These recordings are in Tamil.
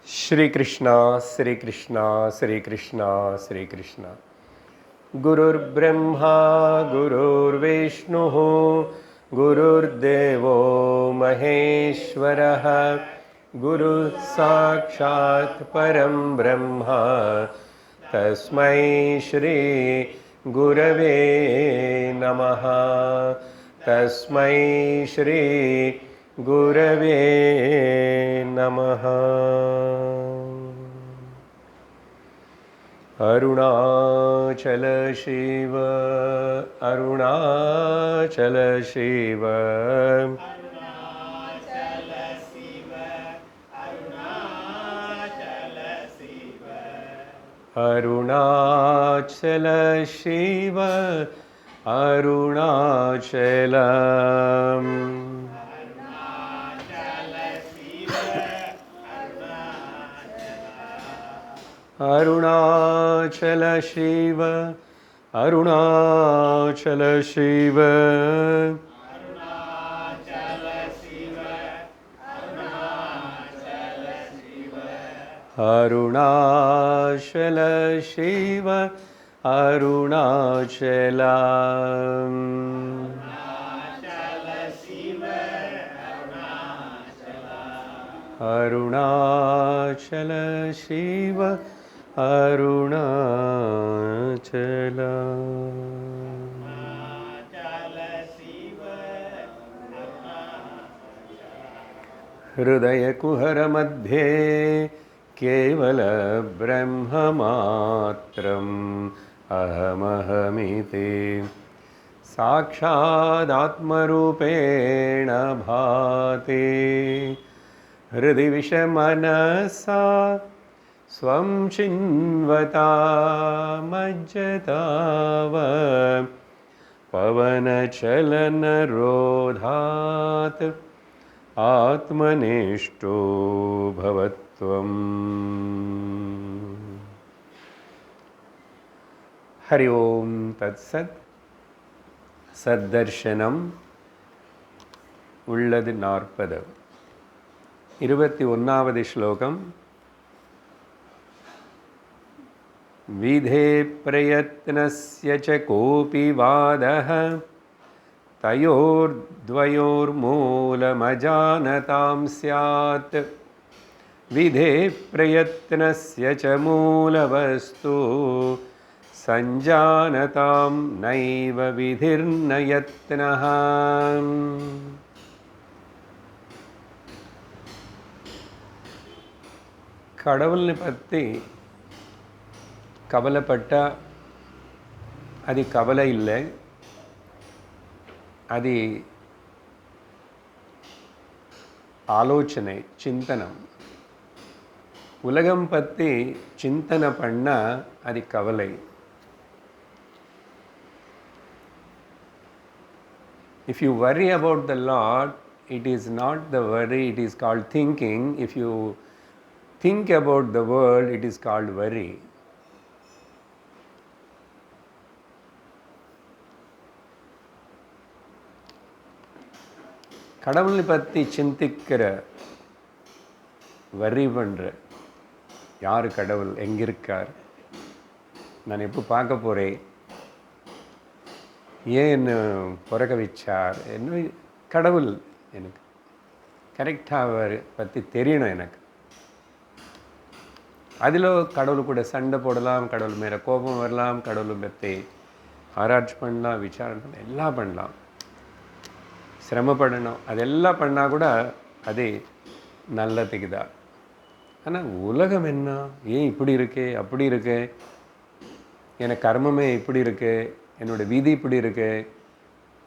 श्री कृष्णा श्री कृष्णा श्री कृष्णा श्री कृष्णा। गुरुर्ब्रह्मा गुरुर्विष्णुः गुरुर्देवो महेश्वरः गुरुः साक्षात् परं ब्रह्म तस्मै श्री गुरवे नमः। तस्मै श्री गुरवे नमः। अरुणाचल शिव अरुणाचल शिव अरुणाचल शिव अरुणाचल अरुणाचल शिव अरुणाचल शिव अरुणाचल शिव अरुणाचल अरुणाचल शिव अरुणाचल। हृदयकुहर मध्ये केवल ब्रह्ममात्रम् अहमहमिति साक्षादात्मरूपेण भाति। हृदि विषमनसा स्वं चिन्वता मज्जताव पवनचलनरोधात् आत्मनिष्ठो भवत्वम्। हरि ओम तत्सत्। सद्दर्शनम உள்ளது 40. 21வது ஸ்லோகம். विधे प्रयत्नस्य च कोऽपि वादः तयोर्द्वयोर्मूलमजानतां स्यात्। विधे प्रयत्नस्य च मूलवस्तु सञ्जानतां नैव विधिर्न यत्नः। கடவுளை பற்றி கவலைப்பட்டா அது கவலை இல்லை, அது ஆலோசனை சிந்தனம். உலகம் பற்றி சிந்தனை பண்ணால் அது கவலை. If you worry about the Lord, it is not the worry, it is called thinking. If you think about the world, it is called worry. கடவுளை பற்றி சிந்திக்கிற வரி பண்ணுற யார் கடவுள், எங்கே இருக்கார், நான் எப்போ பார்க்க போகிறேன், ஏன் என்ன பிறக்க வச்சார், என்ன கடவுள் எனக்கு கரெக்டாக அவர் பற்றி தெரியணும். எனக்கு அதில் கடவுள் கூட சண்டை போடலாம், கடவுள் மேலே கோபம் வரலாம், கடவுளை பற்றி ஆராய்ச்சி பண்ணலாம், விசாரணை பண்ணலாம், எல்லாம் பண்ணலாம், சிரமப்படணும், அதெல்லாம் பண்ணால் கூட அது நல்லதுக்கு தான். ஆனால் உலகம் என்ன, ஏன் இப்படி இருக்கே அப்படி இருக்கு, எனக்கு கர்மமே இப்படி இருக்கு, என்னோடய விதி இப்படி இருக்கு,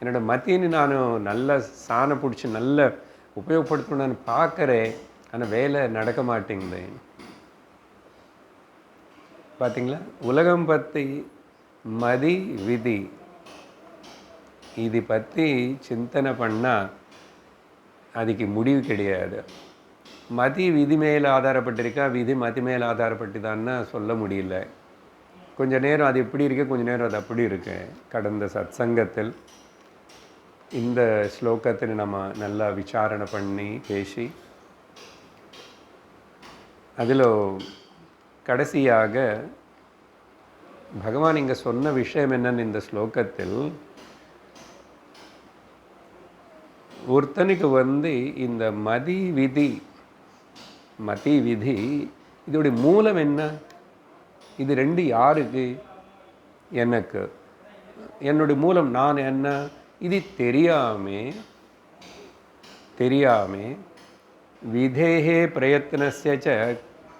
என்னோடய மத்தியின்னு நான் நல்ல சாணை பிடிச்சி நல்ல உபயோகப்படுத்தணும்னு நான் பார்க்குறேன், ஆனால் வேலை நடக்க மாட்டேங்குது. பார்த்தீங்களா, உலகம் பற்றி மதி விதி இது பற்றி சிந்தனை பண்ணால் அதுக்கு முடிவு கிடையாது. மதி விதி மேலே ஆதாரப்பட்டிருக்கா, விதி மதி மேலே ஆதாரப்பட்டுதான்னு சொல்ல முடியல. கொஞ்சம் நேரம் அது இப்படி இருக்கு, கொஞ்சம் நேரம் அது அப்படி இருக்கு. கடந்த சத்சங்கத்தில் இந்த ஸ்லோகத்தில் நம்ம நல்லா விசாரணை பண்ணி பேசி அதில் கடைசியாக பகவான் இங்கே சொன்ன விஷயம் என்னன்னு இந்த ஸ்லோகத்தில், ஒருத்தனுக்கு இந்த மதி விதி இதோடைய மூலம் என்ன? இது ரெண்டு யாருக்கு? எனக்கு. என்னுடைய மூலம் நான் என்ன? இது தெரியாமே விதேகே பிரயத்னஸ்ய ச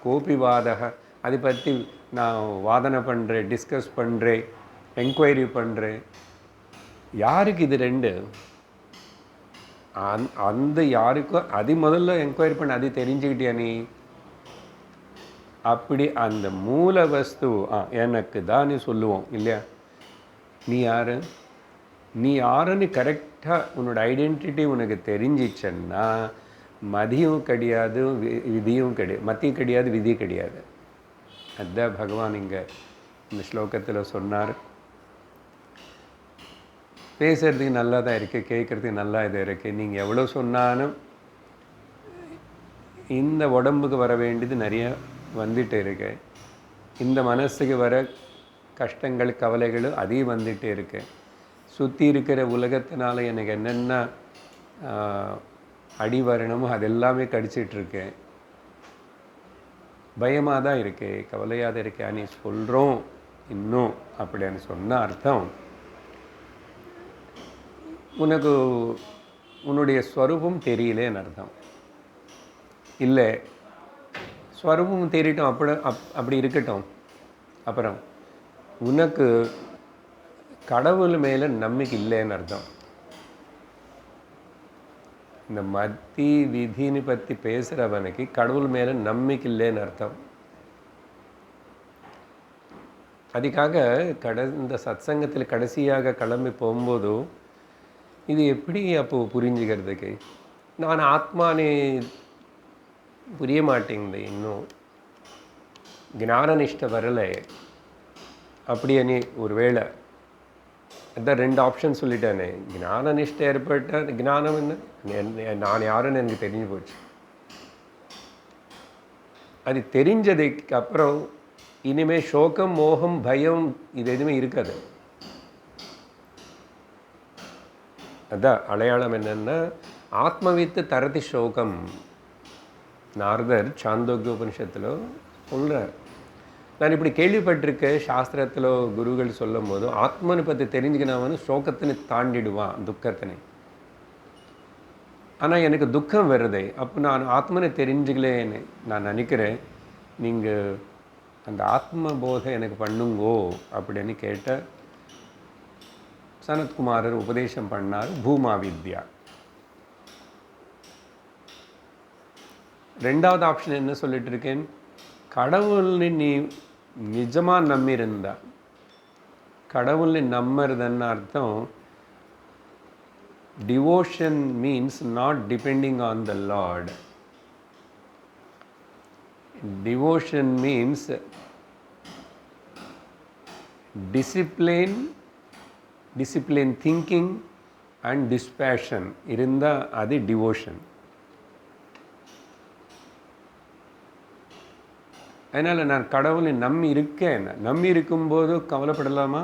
கோபி வாதக, அதை பற்றி நான் வாதனை பண்ணுறேன், டிஸ்கஸ் பண்ணுறேன், என்கொயரி பண்ணுறேன். யாருக்கு இது ரெண்டு? அந்த யாருக்கும் அது முதல்ல என்கொயரி பண்ண, அது தெரிஞ்சுக்கிட்டியா நீ? அப்படி அந்த மூல வஸ்து எனக்கு தான் நீ சொல்லுவோம் இல்லையா? நீ யாருன்னு கரெக்டாக உன்னோட ஐடென்டிட்டி உனக்கு தெரிஞ்சிச்சன்னா மதியும் கிடையாது, விதியும் கிடையாது, மத்தியும் கிடையாது, விதி கிடையாது. அதுதான் பகவான் இங்கே இந்த ஸ்லோகத்தில் சொன்னார். பேசுகிறதுக்கு நல்லா தான் இருக்குது, கேட்குறதுக்கு நல்லா இது இருக்குது. நீங்கள் எவ்வளோ சொன்னாலும் இந்த உடம்புக்கு வர வேண்டியது நிறைய வந்துட்டு இருக்கு. இந்த மனசுக்கு வர கஷ்டங்கள் கவலைகள் அதையும் வந்துட்டு இருக்கு. சுற்றி இருக்கிற உலகத்தினால எனக்கு என்னென்ன அடி வரணுமோ அதெல்லாமே கடிச்சிட்ருக்கேன். பயமாக தான் இருக்கு, கவலையாக தான் இருக்கே. நீ சொல்கிறோம் இன்னும் அப்படின்னு சொன்ன அர்த்தம், உனக்கு உன்னுடைய ஸ்வரூபம் தெரியலேன்னு அர்த்தம். இல்லை, ஸ்வரூபம் தெரியட்டும், அப்படி இருக்கட்டும். அப்புறம் உனக்கு கடவுள் மேலே நம்பிக்கை இல்லைன்னு அர்த்தம். இந்த மத்தி விதின்னு பற்றி பேசுகிறவனுக்கு கடவுள் மேலே நம்பிக்கை இல்லைன்னு அர்த்தம். அதுக்காக இந்த சத்சங்கத்தில் கடைசியாக கிளம்பி போகும்போது இது எப்படி அப்போது புரிஞ்சுக்கிறதுக்கு? நான் ஆத்மானே புரிய மாட்டேங்குது, இன்னும் ஞானநிஷ்டை வரலை. அப்படியே நீ ஒரு வேளை அதான் ரெண்டு ஆப்ஷன் சொல்லிட்டேனே. ஞானநிஷ்டை ஏற்பட்ட ஞானம் என்ன, நான் யாருன்னு எனக்கு தெரிஞ்சு போச்சு. அது தெரிஞ்சதுக்கு அப்புறம் இனிமேல் சோகம், மோகம், பயம் இது எதுவுமே இருக்காது. அதான் அடையாளம் என்னென்னா ஆத்மவித்து தரதி சோகம். நாரதர் சாந்தோக்கிய உபனிஷத்தில் சொல்கிறார். நான் இப்படி கேள்விப்பட்டிருக்கேன், சாஸ்திரத்தில் குருகள் சொல்லும் போது ஆத்மனை பற்றி தெரிஞ்சுக்கினவனு சோகத்தினை தாண்டிடுவான், துக்கத்தினை. ஆனால் எனக்கு துக்கம் வருதே, அப்போ நான் ஆத்மனை தெரிஞ்சுக்கலேன்னு நான் நினைக்கிறேன். நீங்கள் அந்த ஆத்ம போதை எனக்கு பண்ணுங்கோ அப்படின்னு கேட்ட சனத்குமாரர் உபதேசம் பண்ணார் பூமா வித்யா. ரெண்டாவது ஆப்ஷன் என்ன சொல்லிட்டு இருக்கேன்? கடவுள்னு நீ நிஜமாக நம்பியிருந்தா, கடவுள்னு நம்புறதுன்னு அர்த்தம் devotion means not depending on the lord. Devotion means discipline thinking and dispassion இருந்தால் அது டிவோஷன். அதனால் நான் கடவுளை நம்பி இருக்கும்போது கவலைப்படலாமா?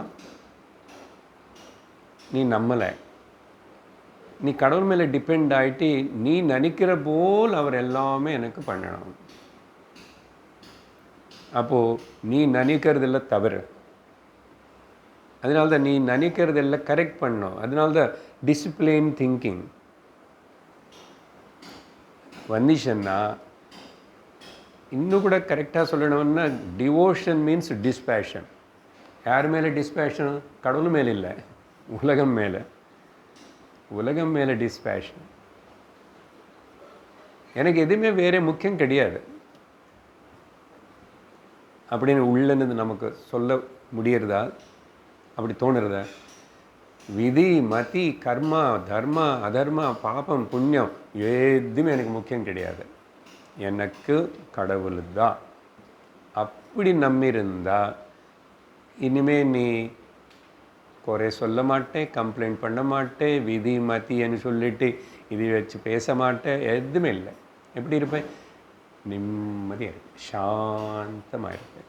நீ நம்பலை, நீ கடவுள் மேலே டிபெண்ட் ஆகிட்டு நீ நினைக்கிற போல் அவர் எல்லாமே எனக்கு பண்ணணும். அப்போது நீ நினைக்கிறதெல்லாம் தவறு. அதனால்தான் நீ நினைக்கிறதெல்லாம் கரெக்ட் பண்ணணும். அதனால்தான் டிசிப்ளின் திங்கிங் வந்துச்சுன்னா, இன்னும் கூட கரெக்டாக சொல்லணும்னா டிவோஷன் மீன்ஸ் டிஸ்பேஷன். யார் மேலே டிஸ்பேஷன்? கடவுள் மேலே இல்லை, உலகம் மேலே டிஸ்பேஷன். எனக்கு எதுவுமே வேறு முக்கியம் கிடையாது அப்படின்னு உள்ளன்னு நமக்கு சொல்ல முடியறதா? அப்படி தோணுறதா? விதி, மதி, கர்மா, தர்மா, அதர்மா, பாபம், புண்ணியம் எதுவுமே எனக்கு முக்கியம் கிடையாது, எனக்கு கடவுள் தான். அப்படி நம்பியிருந்தா இனிமேல் நீ குறை சொல்ல மாட்டேன், கம்ப்ளைண்ட் பண்ண மாட்டேன், விதி மத்தின்னு சொல்லிட்டு இது வச்சு பேச மாட்டேன், எதுவுமே இல்லை. எப்படி இருப்பேன்? நிம்மதியாக இருக்கு, சாந்தமாக இருக்கு.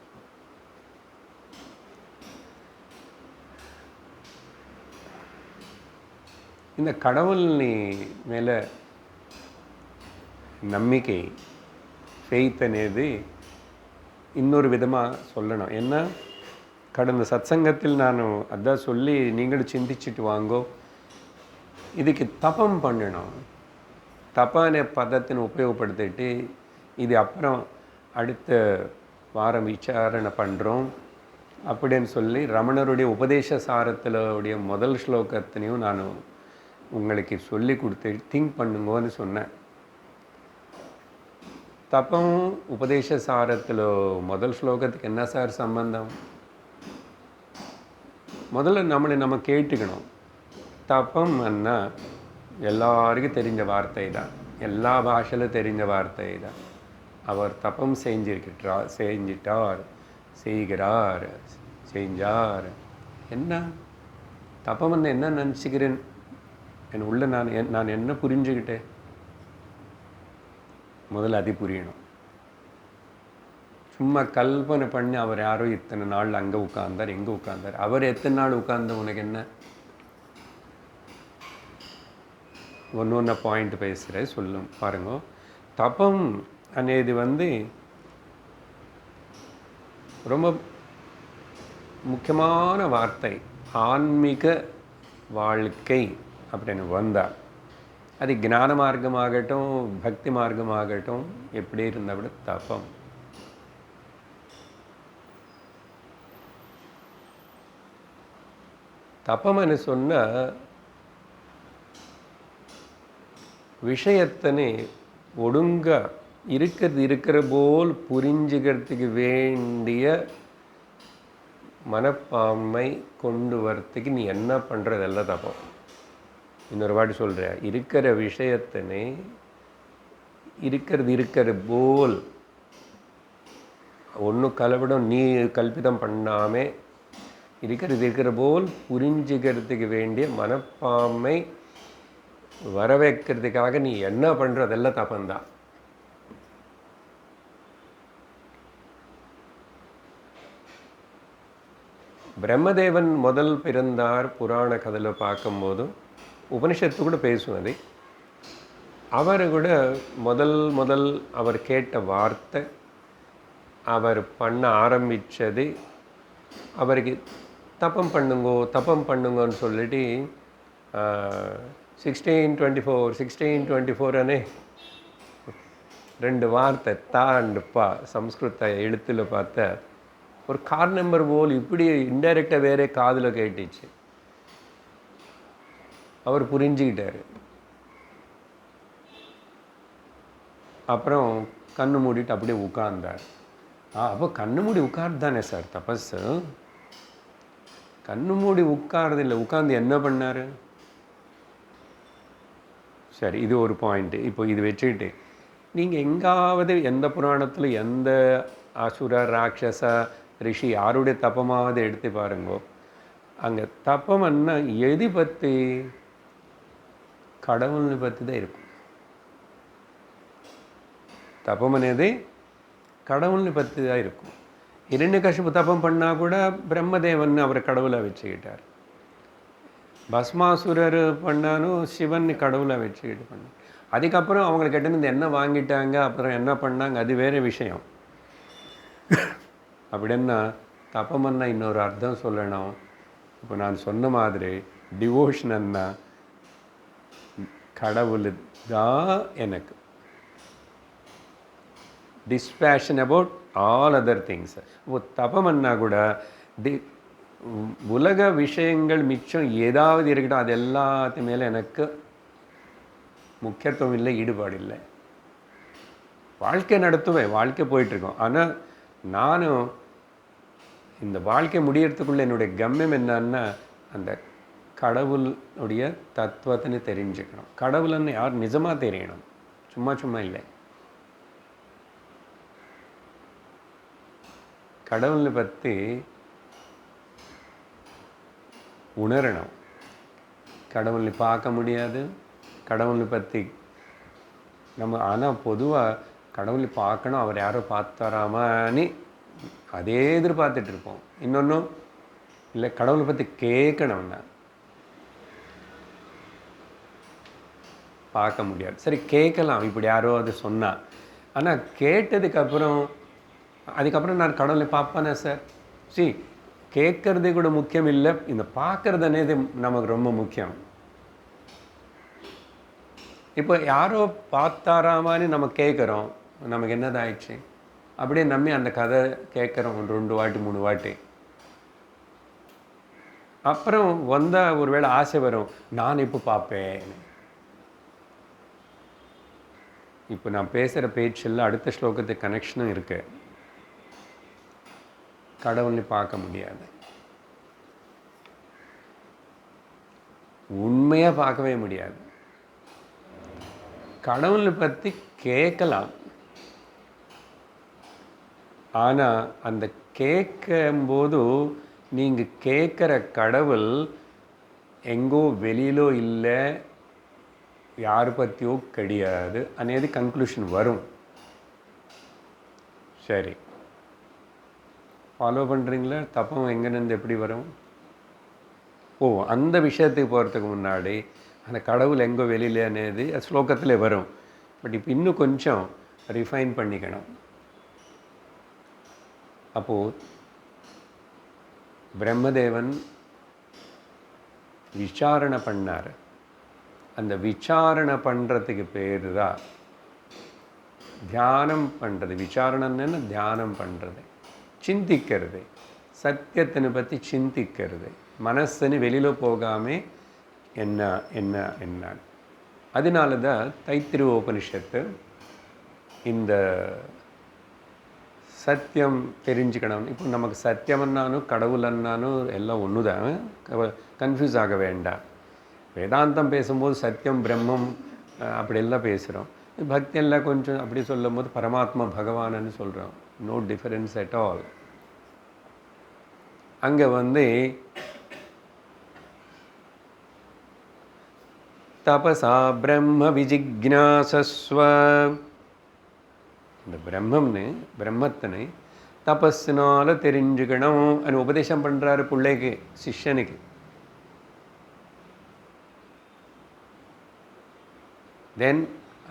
இந்த கடவுள் மேலே நம்பிக்கை, ஃபெய்த் అనేది இன்னொரு விதமாக சொல்லணும். ஏன்னா கடந்த சத்சங்கத்தில் நான் அதான் சொல்லி நீங்களும் சிந்திச்சுட்டு வாங்கோ. இதுக்கு தபம் பண்ணணும். தப்பான பதத்தினை உபயோகப்படுத்திட்டு இது அப்புறம் அடுத்த வாரம் விசாரணை பண்ணுறோம் அப்படின்னு சொல்லி ரமணருடைய உபதேச சாரத்திலுடைய முதல் ஸ்லோகத்தினையும் நான் உங்களுக்கு சொல்லி கொடுத்து திங்க் பண்ணுங்கன்னு சொன்னேன். தப்பம் உபதேச சாரத்தில் முதல் ஸ்லோகத்துக்கு என்ன சார் சம்பந்தம்? முதல்ல நம்ம கேட்டுக்கணும். தப்பம் அண்ணா எல்லாருக்கும் தெரிஞ்ச வார்த்தை தான், எல்லா பாஷையிலும் தெரிஞ்ச வார்த்தை தான். அவர் தப்பம் செஞ்சிட்டார், செய்கிறார், செஞ்சார். என்ன தப்பம் என்ன நினச்சிக்கிறேன்? என் உள்ள நான் என்ன புரிஞ்சுக்கிட்டேன்? முதல்ல அது புரியணும். சும்மா கல்பனை பண்ணி அவர் யாரோ இத்தனை நாள் அங்கே உட்கார்ந்தார், எங்கே உட்கார்ந்தார், அவர் எத்தனை நாள் உட்கார்ந்த உனக்கு என்ன? ஒன்று பாயிண்ட் பேசுகிறேன், சொல்லும் பாருங்க. தபம் అనేది ரொம்ப முக்கியமான வார்த்தை. ஆன்மீக வாழ்க்கை அப்படின்னு வந்தால் அது ஞான மார்க்கமாகட்டும், பக்தி மார்க்கமாகட்டும், எப்படி இருந்தால் கூட தபம். தபம்னு சொன்னால் விஷயத்தினை ஒழுங்காக இருக்கிற போல் புரிஞ்சுக்கிறதுக்கு வேண்டிய மனப்பான்மை கொண்டு வரத்துக்கு நீ என்ன பண்ணுறதெல்லாம் தப்பம். இன்னொரு வாட்டி சொல்கிற, இருக்கிற விஷயத்தினை இருக்கிற போல் ஒன்றும் கலவிடம் நீ கல்பிதம் பண்ணாமல் இருக்கிற போல் புரிஞ்சுக்கிறதுக்கு வேண்டிய மனப்பான்மை வர வைக்கிறதுக்காக நீ என்ன பண்ணுறதெல்லாம் தப்பந்தான். பிரம்மதேவன் முதல் பிறந்தார் புராண கதையில் பார்க்கும்போதும் உபனிஷத்து கூட பேசுவது. அவர் கூட முதல் அவர் கேட்ட வார்த்தை, அவர் பண்ண ஆரம்பித்தது, அவருக்கு தப்பம் பண்ணுங்கன்னு சொல்லிட்டு 1624 அனே 2 வார்த்தை தா அண்ட் பா சம்ஸ்கிருத எழுத்தில் பார்த்த ஒரு கார் நம்பர் போல் இப்படி இன்டைரக்டாக வேறே காதில் கேட்டுச்சு. அவர் புரிஞ்சுக்கிட்டார். அப்புறம் கண்ணு மூடிட்டு அப்படியே உட்கார்ந்தார். அப்போ கண்ணு மூடி உட்கார்ந்து தானே சார் தபஸ்? கண்ணு மூடி உட்கார்றது இல்லை, உட்கார்ந்து என்ன பண்ணார்? சரி, இது ஒரு பாயிண்ட்டு. இப்போ இது வச்சுக்கிட்டு நீங்கள் எங்காவது எந்த புராணத்தில் எந்த அசுர ராட்சச ரிஷி யாருடைய தப்பமாவது எடுத்து பாருங்கோ. அங்கே தப்பம்னா எது பற்றி? கடவுள்னு பற்றி தான் இருக்கும். தப்பம் అనేది கடவுள்னு பற்றி தான் இருக்கும். இரண்யகசிபு தப்பம் பண்ணால் கூட பிரம்மதேவன் அவரை கடவுளாக வச்சுக்கிட்டார். பஸ்மாசுரர் பண்ணாலும் சிவன் கடவுளை வச்சுக்கிட்டு பண்ணார். அதுக்கப்புறம் அவங்களுக்கு கிட்டேருந்து என்ன வாங்கிட்டாங்க, அப்புறம் என்ன பண்ணாங்க, அது வேறு விஷயம். அப்படின்னா தப்பமன்னா இன்னொரு அர்த்தம் சொல்லணும். இப்போ நான் சொன்ன மாதிரி டிவோஷனன்னா கடவுள் தான் எனக்கு, டிஸ்பேஷன் அபவுட் ஆல் அதர் திங்ஸ். இப்போ தபமன்னா கூட உலக விஷயங்கள் மிச்சம் ஏதாவது இருக்கட்டும், அது எல்லாத்து மேலே எனக்கு முக்கியத்துவம் இல்லை, ஈடுபாடு இல்லை. வாழ்க்கை நடத்துவேன், வாழ்க்கை போயிட்டுருக்கோம். ஆனால் நானும் இந்த வாழ்க்கை முடியறதுக்குள்ளே என்னுடைய கம்யம் என்னன்னா அந்த கடவுளுடைய தத்துவத்தினை தெரிஞ்சுக்கணும். கடவுள்னு யார் நிஜமாக தெரியணும், சும்மா இல்லை. கடவுளை பற்றி உணரணும். கடவுளை பார்க்க முடியாது, கடவுளை பற்றி நம்ம. ஆனால் பொதுவாக கடவுளை பார்க்கணும், அவர் யாரோ பார்த்தாராமான்னு அதே எதிர்பார்த்துட்டு இருப்போம். இன்னொன்றும் இல்லை, கடவுளை பற்றி கேட்கணும்னா பார்க்க முடியாது. சரி, கேட்கலாம் இப்படி யாரோ அது சொன்னால். ஆனால் கேட்டதுக்கப்புறம் அதுக்கப்புறம் நான் கடவுளை பார்ப்பேனே சார்? கேட்கறது கூட முக்கியம் இல்லை, இந்த பார்க்கறது అనేది நமக்கு ரொம்ப முக்கியம். இப்போ யாரோ பார்த்தாராமான்னு நம்ம கேட்குறோம், நமக்கு என்னதாயிடுச்சு? அப்படியே நம்பி அந்த கதை கேட்குறோம் 2 வாட்டி 3 வாட்டி. அப்புறம் வந்தால் ஒரு வேளை ஆசை வரும், நான் இப்போ பார்ப்பேன். இப்போ நான் பேசுகிற பேச்சில் அடுத்த ஸ்லோகத்துக்கு கனெக்ஷனும் இருக்குது. கடவுளை பார்க்க முடியாது, உண்மையாக பார்க்கவே முடியாது. கடவுளை பற்றி கேட்கலாம், ஆனால் அந்த கேட்கும்போது நீங்கள் கேட்குற கடவுள் எங்கோ வெளியிலோ இல்லை, யார் பற்றியோ கிடையாது అనేది கன்க்ளூஷன் வரும். சரி, ஃபாலோ பண்ணுறீங்களா? தப்பம் எங்கேருந்து எப்படி வரும்? அந்த விஷயத்துக்கு போகிறதுக்கு முன்னாடி அந்த கடவுள் எங்கோ வெளியில் అనేది ஸ்லோகத்தில் வரும். பட் இப்போ இன்னும் கொஞ்சம் ரிஃபைன் பண்ணிக்கணும். அப்போது பிரம்மதேவன் விசாரணை பண்ணார். அந்த விசாரணை பண்ணுறதுக்கு பேர் தான் தியானம் பண்ணுறது. விசாரணைன்னு தியானம் பண்ணுறது, சிந்திக்கிறது, சத்தியத்தினை பற்றி சிந்திக்கிறது, மனசுன்னு வெளியில் போகாமல் என்ன என்ன என்ன. அதனால தான் தைத்திரிய உபனிஷத்து இந்த சத்தியம் தெரிஞ்சுக்கணும். இப்போ நமக்கு சத்தியம்னாலும் கடவுள்னாலும் எல்லாம் ஒன்று தான், கன்ஃபியூஸ் ஆக வேண்டாம். வேதாந்தம் பேசும்போது சத்தியம் பிரம்மம் அப்படியெல்லாம் பேசுகிறோம். பக்தியெல்லாம் கொஞ்சம் அப்படி சொல்லும் போது பரமாத்மா பகவான்னு சொல்கிறோம். No difference at all. அங்கே தபசா பிரம்ம விஜிக்ஞாசஸ்வ, இந்த பிரம்மத்தினை தபஸ்னால தெரிஞ்சுக்கணும் అని உபதேசம் பண்ணுறாரு பிள்ளைக்கு, சிஷ்யனுக்கு. தென்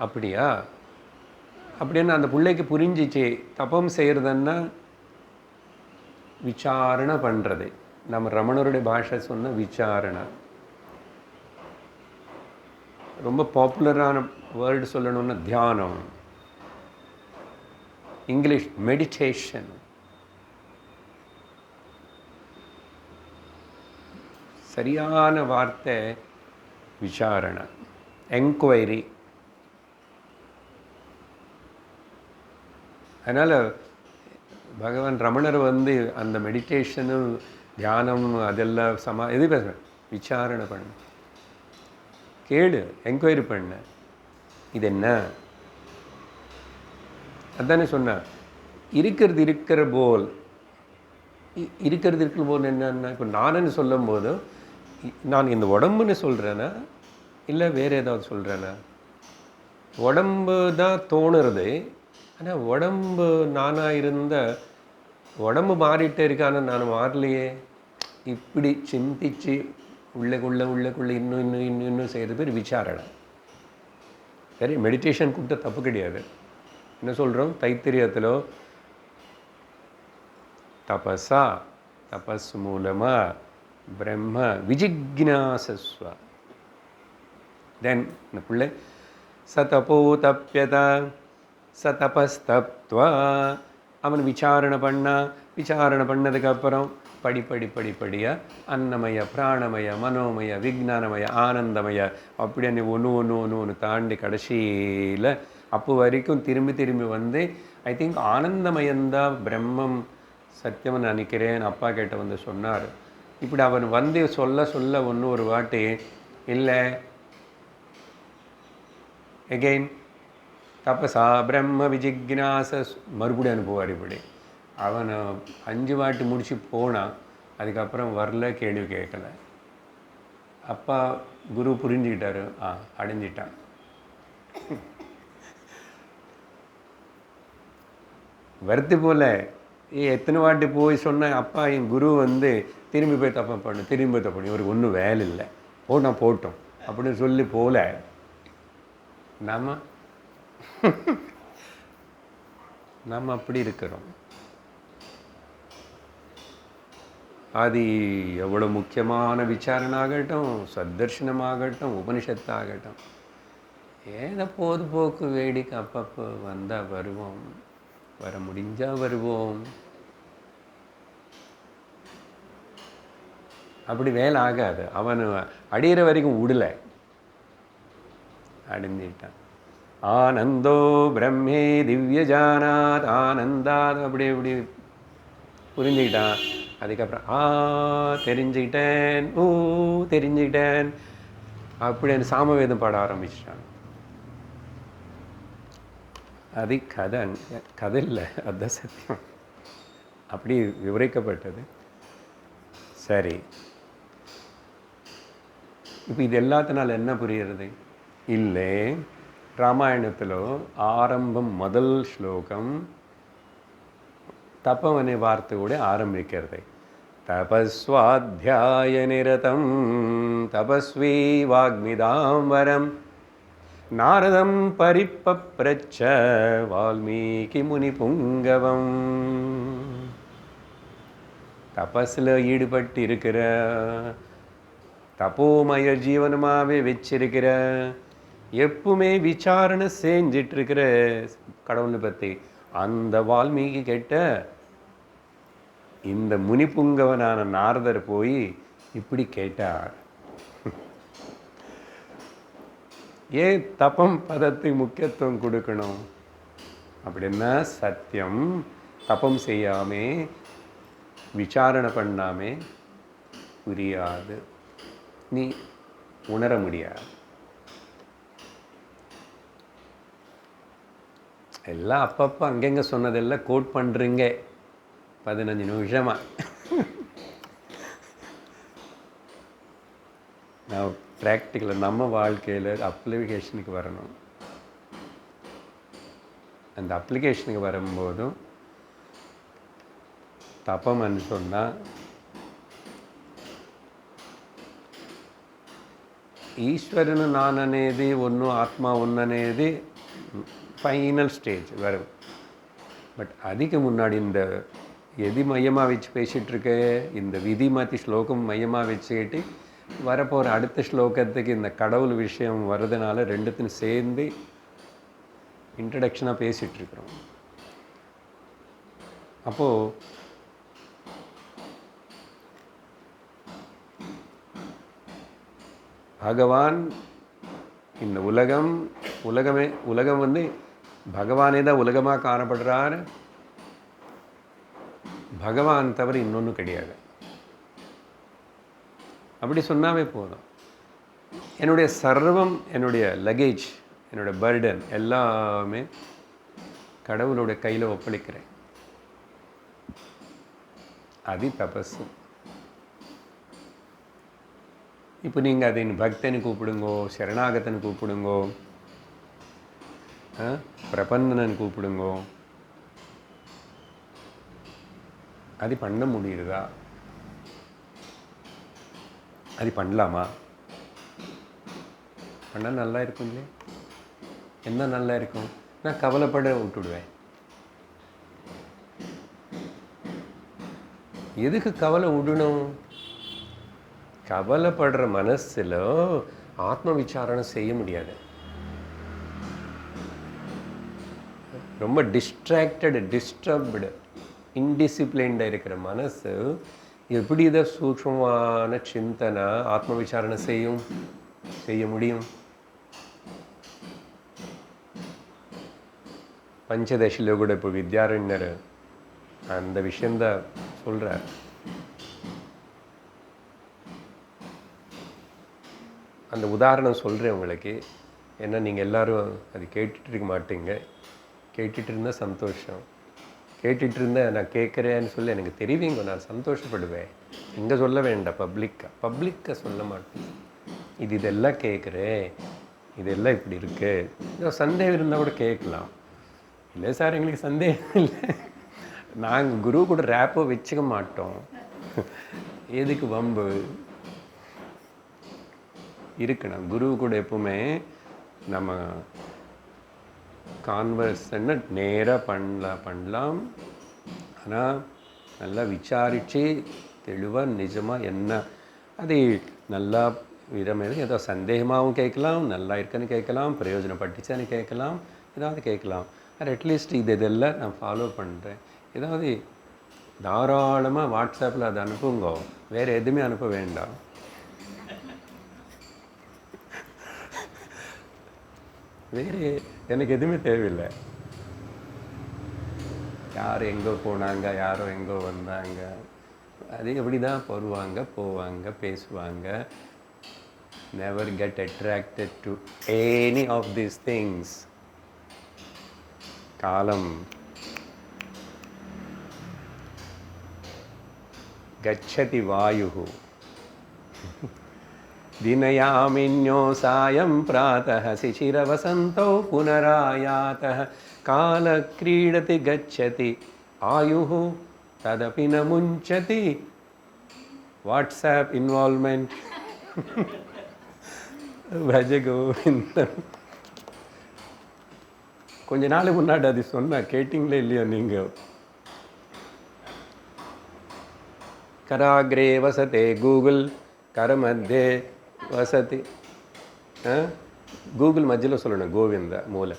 அப்படியா அப்படின்னு அந்த பிள்ளைக்கு புரிஞ்சிச்சு. தபம் செய்கிறதுன்னா விசாரணை பண்ணுறது. நம்ம ரமணருடைய பாஷை சொன்ன விசாரணை. ரொம்ப பாப்புலரான வேர்டு சொல்லணும்னா தியானம், இங்கிலீஷ் மெடிடேஷன். சரியான வார்த்தை விசாரணை, என்கொயரி. அதனால் பகவான் ரமணர் அந்த மெடிடேஷனு தியானம் அதெல்லாம் எது பேசுகிறேன், விசாரணை பண்ண, கேடு, என்கொயரி பண்ண, இது என்ன அதானே சொன்னேன். இருக்கிறது போல் என்னன்னா, இப்போ நானுன்னு சொல்லும் போது நான் இந்த உடம்புன்னு சொல்கிறேன்னா இல்லை வேறு ஏதாவது சொல்கிறேன்னா? உடம்பு தான் தோணுறது. ஆனால் உடம்பு நானாக இருந்த உடம்பு மாறிட்டே இருக்கான்னு நான் மாறலையே. இப்படி சிந்திச்சு உள்ளக்குள்ளே இன்னும் செய்கிறது பேர் விசாரணை. சரி, மெடிடேஷன் கூப்பிட்ட தப்பு கிடையாது. என்ன சொல்கிறோம் தைத்திரியத்தில், தபஸ் மூலமாக பிரம்ம விஜிக்ஞாசஸ்வ. தென் இந்த பிள்ளை சதபோ தப்பியத சதபஸ்தப்த்வா அவன் விசாரணை பண்ணதுக்கப்புறம் படிப்படியாக அன்னமய பிராணமய மனோமய விஜ்ஞானமய ஆனந்தமய அப்படின்னு ஒன்று தாண்டி கடைசியில் அப்போ வரைக்கும் திரும்பி ஐ திங்க் ஆனந்தமயந்தான் பிரம்மம் சத்தியம்னு நினைக்கிறேன். அப்பா கிட்ட சொன்னார். இப்படி அவன் சொல்ல ஒரு வாட்டி இல்லை எகெயின் தபசா பிரம்ம விஜிக்ஞாச மறுபடியும் அனுப்புவார். இப்படி அவன் 5 வாட்டி முடிச்சு போனான். அதுக்கப்புறம் வரல, கேள்வி கேட்கல. அப்பா குரு புரிஞ்சுக்கிட்டாரு, அடைஞ்சிட்டான். வருத்தி போல எத்தனை வாட்டி போய் சொன்ன அப்பா என் குரு வந்து திரும்பி போய் தப்பம் பண்ணு, திரும்பி போய் தப்பு பண்ணு, இவருக்கு ஒன்றும் வேலை இல்லை, போட்டோம் போட்டோம் அப்படின்னு சொல்லி போல நாம் அப்படி இருக்கிறோம். அது எவ்வளோ முக்கியமான விசாரணாகட்டும், சத்தர்ஷனமாகட்டும், உபனிஷத்தாகட்டும், ஏதோ பொதுபோக்கு வேடிக்கை அப்பப்போ வந்தால் வருவோம், வர முடிஞ்சால் வருவோம். அப்படி வேலை ஆகாது. அவன் அடிகிற வரைக்கும் விடலை, அடைஞ்சிட்டான். ஆனந்தோ பிரம்மே திவ்யஜானாத் ஆனந்தாத் அப்படி இப்படி புரிஞ்சுக்கிட்டான். அதுக்கப்புறம் தெரிஞ்சுக்கிட்டேன், தெரிஞ்சுக்கிட்டேன் அப்படின்னு சாமவேதம் பாட ஆரம்பிச்சிட்டான். அது கதை இல்லை, அதுதான் சத்தியம். அப்படி விவரிக்கப்பட்டது. சரி, இப்போ இது எல்லாத்தினால என்ன புரியுறது? இல்லை, ராமாயணத்தில் ஆரம்பம் முதல் ஸ்லோகம் தபம் அనే வார்த்தையோடு ஆரம்பிக்கிறது. தபஸ்வாத்தியாய நிரதம் தபஸ்வி வாக்மிதாம்பரம் நாரதம் பரிப்பப்ரச்ச வால்மீகி முனி புங்கவம். தபஸில் ஈடுபட்டு இருக்கிற, தபோமய ஜீவனமாகவே வச்சிருக்கிற, எப்பவுமே விசாரணை செஞ்சிட்ருக்கிற கடவுளை பற்றி அந்த வால்மீகி கேட்ட இந்த முனிப்புங்கவனான நாரதர் போய் இப்படி கேட்டார். ஏன் தபம் பதத்துக்கு முக்கியத்துவம் கொடுக்கணும் அப்படின்னா, சத்தியம் தபம் செய்யாமே விசாரணை பண்ணாமே புரியாது, நீ உணர முடியாது. எல்லாம் அப்பப்போ அங்கெங்கே சொன்னதெல்லாம் கோட் பண்ணுறீங்க 15 நிமிஷமாக. நான் ப்ராக்டிக்கலாக நம்ம வாழ்க்கையில் அப்ளிகேஷனுக்கு வரணும். அந்த அப்ளிகேஷனுக்கு வரும்போதும் தப்பம்னு சொன்னால் ఈశ్వరుని నాననేది ఒన్ను ఆత్మ ఉన్ననేది ஃபைனல் ஸ்டேஜ் வரும். பட் அதுக்கு முன்னாடி இந்த எதி மையமாக வச்சு பேசிகிட்ருக்க, இந்த விதி மாற்றி ஸ்லோகம் மையமாக வச்சுக்கிட்டு வரப்போகிற அடுத்த ஸ்லோகத்துக்கு இந்த கடவுள் விஷயம் வர்றதுனால ரெண்டுத்தையும் சேர்ந்து இன்ட்ரடக்ஷனாக பேசிகிட்ருக்குறோம். அப்போது பகவான் இந்த உலகம் வந்து பகவானே தான் உலகமாக காணப்படுறார். பகவான் தவிர இன்னொன்றும் கிடையாது. அப்படி சொன்னாவே போதும். என்னுடைய சர்வம், என்னுடைய லக்கேஜ், என்னுடைய பர்டன் எல்லாமே கடவுளுடைய கையில் ஒப்படைக்கிறேன். அது தபஸு. இப்போ நீங்கள் அதை பக்தனை கூப்பிடுங்கோ, சரணாகத்தனை கூப்பிடுங்கோ, பிரபந்தனன் கூப்பிடுங்கோ, அது பண்ண முடியுதா? அது பண்ணலாமா? பண்ணால் நல்லா இருக்கும் இல்லையா? என்ன நல்லா இருக்கும்? நான் கவலைப்பட விட்டுடுவேன். எதுக்கு கவலை விடணும்? கவலைப்படுற மனசில் ஆத்ம விசாரணை செய்ய முடியாது. ரொம்ப டிஸ்டர்ப்டு, இன்டிசிப்ளின்டாக இருக்கிற மனசு எப்படி இதை சூக்ஷ்மமான சிந்தனை ஆத்ம விசாரணை செய்ய முடியும்? பஞ்சதசியில் கூட இப்போ வித்யாரண்யர் அந்த விஷயந்தான் சொல்கிறார். அந்த உதாரணம் சொல்கிறேன் உங்களுக்கு. ஏன்னா நீங்கள் எல்லோரும் அது கேட்டுட்டு இருக்க மாட்டீங்க. கேட்டுட்டு இருந்தால் சந்தோஷம். கேட்டுட்டு இருந்தால் நான் கேட்குறேன்னு சொல்லி எனக்கு தெரிவிங்க, நான் சந்தோஷப்படுவேன். இங்கே சொல்ல வேண்டாம், பப்ளிக்காக சொல்ல மாட்டேன். இதெல்லாம் கேட்குறேன், இதெல்லாம் இப்படி இருக்குது. சந்தேகம் இருந்தால் கூட கேட்கலாம். இல்லை சார், எங்களுக்கு சந்தேகம் இல்லை, நாங்கள் குரு கூட ரேப்போ வச்சுக்க மாட்டோம், எதுக்கு வம்பு இருக்கணும். குரு கூட எப்பவுமே நம்ம கான்வர்சன்னு நேராக பண்ணலாம். ஆனால் நல்லா விசாரித்து தெளிவாக நிஜமாக என்ன அது நல்லா விதமாக ஏதோ சந்தேகமாகவும் கேட்கலாம், நல்லா இருக்குன்னு கேட்கலாம், பிரயோஜனப்பட்டுச்சான்னு கேட்கலாம், ஏதாவது கேட்கலாம். அது அட்லீஸ்ட் இதெல்லாம் நான் ஃபாலோ பண்ணுறேன். ஏதாவது தாராளமாக வாட்ஸ்அப்பில் அதை அனுப்புங்க, வேறு எதுவுமே அனுப்ப வேண்டாம். வேறு எனக்கு எதுவுமே தேவையில்லை. யார் எங்கே போனாங்க, யாரோ எங்கோ வந்தாங்க, அது எப்படி தான் வருவாங்க போவாங்க பேசுவாங்க. Never get attracted to any of these things. காலம் கச்சதி வாயுஹு दिनयामिन्यो सायं प्रातः शिशिरवसन्तौ पुनरायातः कालक्रीडति गच्छति आयुः तदपि न मुञ्चति. वाट्सएप इन्वॉल्वमेंट भज गोविंदम. கொஞ்ச நாள் முன்னாடி அது சொன்ன கேட்டிங்களே இல்லையோ நீங்கள்? कराग्रे वसते गूगल करमध्ये वसति. गूगल मध्य சொல்லணும், गोविंद मूल.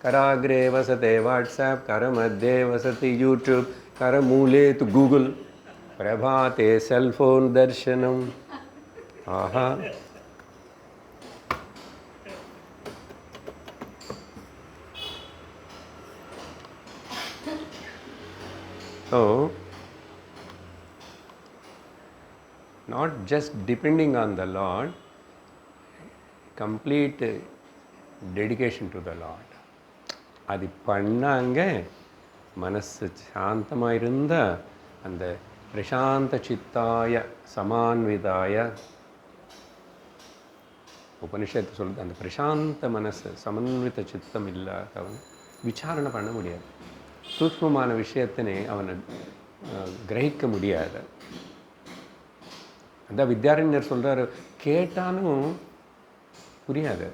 कराग्रे वसते वाट्सएप, करमध्ये वसति यूट्यूब, करमूले तु गूगल, प्रभाते सेलफोन दर्शनम. आहा, so not just depending on the Lord, complete dedication to the Lord. அது பண்ணாங்க மனசு சாந்தமாக இருந்த அந்த பிரசாந்த சித்தாய சமான்விதாய, உபனிஷத்து சொல்லுது, அந்த பிரசாந்த மனசு சமன்வித சித்தம் இல்லாதவன் விசாரணை பண்ண முடியாது. சூக்ஷ்மமான விஷயத்தினை அவனை கிரகிக்க முடியாது. அதான் வித்யாரண்யர் சொல்கிறார், கேட்டாலும் புரியாது.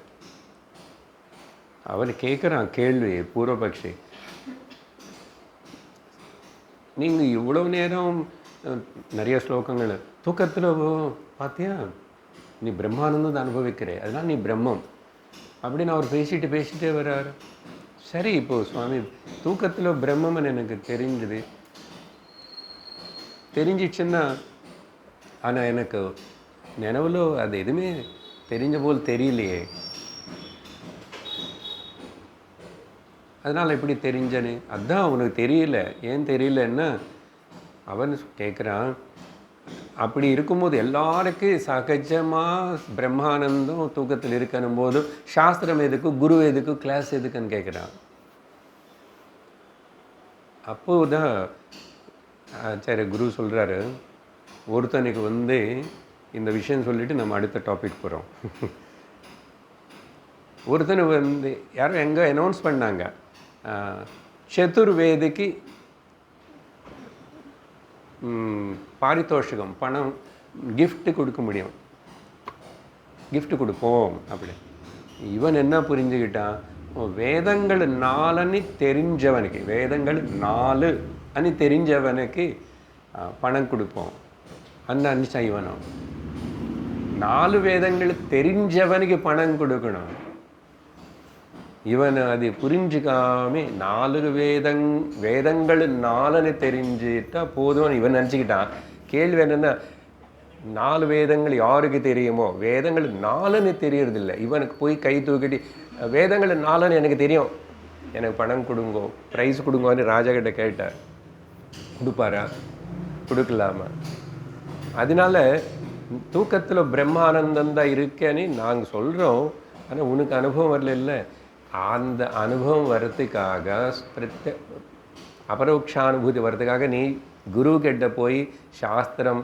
அவன் கேட்குறான் கேள்வி, பூர்வபக்ஷி, நீங்கள் இவ்வளோ நேரம் நிறைய ஸ்லோகங்கள் தூக்கத்தில் பார்த்தியா, நீ பிரம்மானந்தம் அனுபவிக்கிறே, அதனால் நீ பிரம்மம் அப்படின்னு அவர் பேசிகிட்டே வர்றாரு. சரி, இப்போது சுவாமி தூக்கத்தில் பிரம்மம்னு எனக்கு தெரிஞ்சிச்சுன்னா, ஆனால் எனக்கு நினைவில் அது எதுவுமே தெரிஞ்ச போல் தெரியலையே, அதனால் எப்படி தெரிஞ்சனே? அதுதான் அவனுக்கு தெரியல. ஏன் தெரியலன்னா, அவன் கேட்குறான், அப்படி இருக்கும்போது எல்லாருக்கும் சகஜமாக பிரம்மானந்தம் தூக்கத்தில் இருக்கணும் போது சாஸ்திரம் எதுக்கு, குரு எதுக்கு, கிளாஸ் எதுக்குன்னு கேட்குறான். அப்போதான் சரி குரு சொல்கிறாரு, ஒருத்தனுக்கு இந்த விஷயம் சொல்லிவிட்டு நம்ம அடுத்த டாபிக் போகிறோம். ஒருத்தனு யாரோ எங்கே அனௌன்ஸ் பண்ணாங்க, சதுர்வேதிக்கு பாரிதோஷிகம் பணம் கிஃப்ட் கொடுக்க முடியும், கிஃப்ட் கொடுப்போம் அப்படி. இவன் என்ன புரிஞ்சுக்கிட்டான், வேதங்கள் 4 தெரிஞ்சவனுக்கு, வேதங்கள் 4 அனி தெரிஞ்சவனுக்கு பணம் கொடுப்போம் அன்னு செய்வனும். 4 வேதங்கள் தெரிஞ்சவனுக்கு பணம் கொடுக்கணும். இவன் அது புரிஞ்சுக்காம 4 வேதங்கள் 4 தெரிஞ்சுட்டா போதும் இவன் நினச்சிக்கிட்டான். கேள்வி என்னென்னா, 4 வேதங்கள் யாருக்கு தெரியுமோ, வேதங்கள் 4 தெரியறதில்லை. இவனுக்கு போய் கை தூக்கிட்டு வேதங்கள் 4 எனக்கு தெரியும், எனக்கு பணம் கொடுங்கோ, ப்ரைஸ் கொடுங்கோன்னு ராஜா கிட்ட கேட்டார். கொடுப்பாரா? கொடுக்கலாமா? அதனால தூக்கத்தில் பிரம்மானந்தம் தான் இருக்கேன்னு நாங்கள் சொல்கிறோம். ஆனால் உனக்கு அனுபவம் வரல. இல்லை, அந்த அனுபவம் வர்றதுக்காக, அபரோக்ஷானுபூதி வர்றதுக்காக நீ குரு கிட்ட போய் சாஸ்திரம்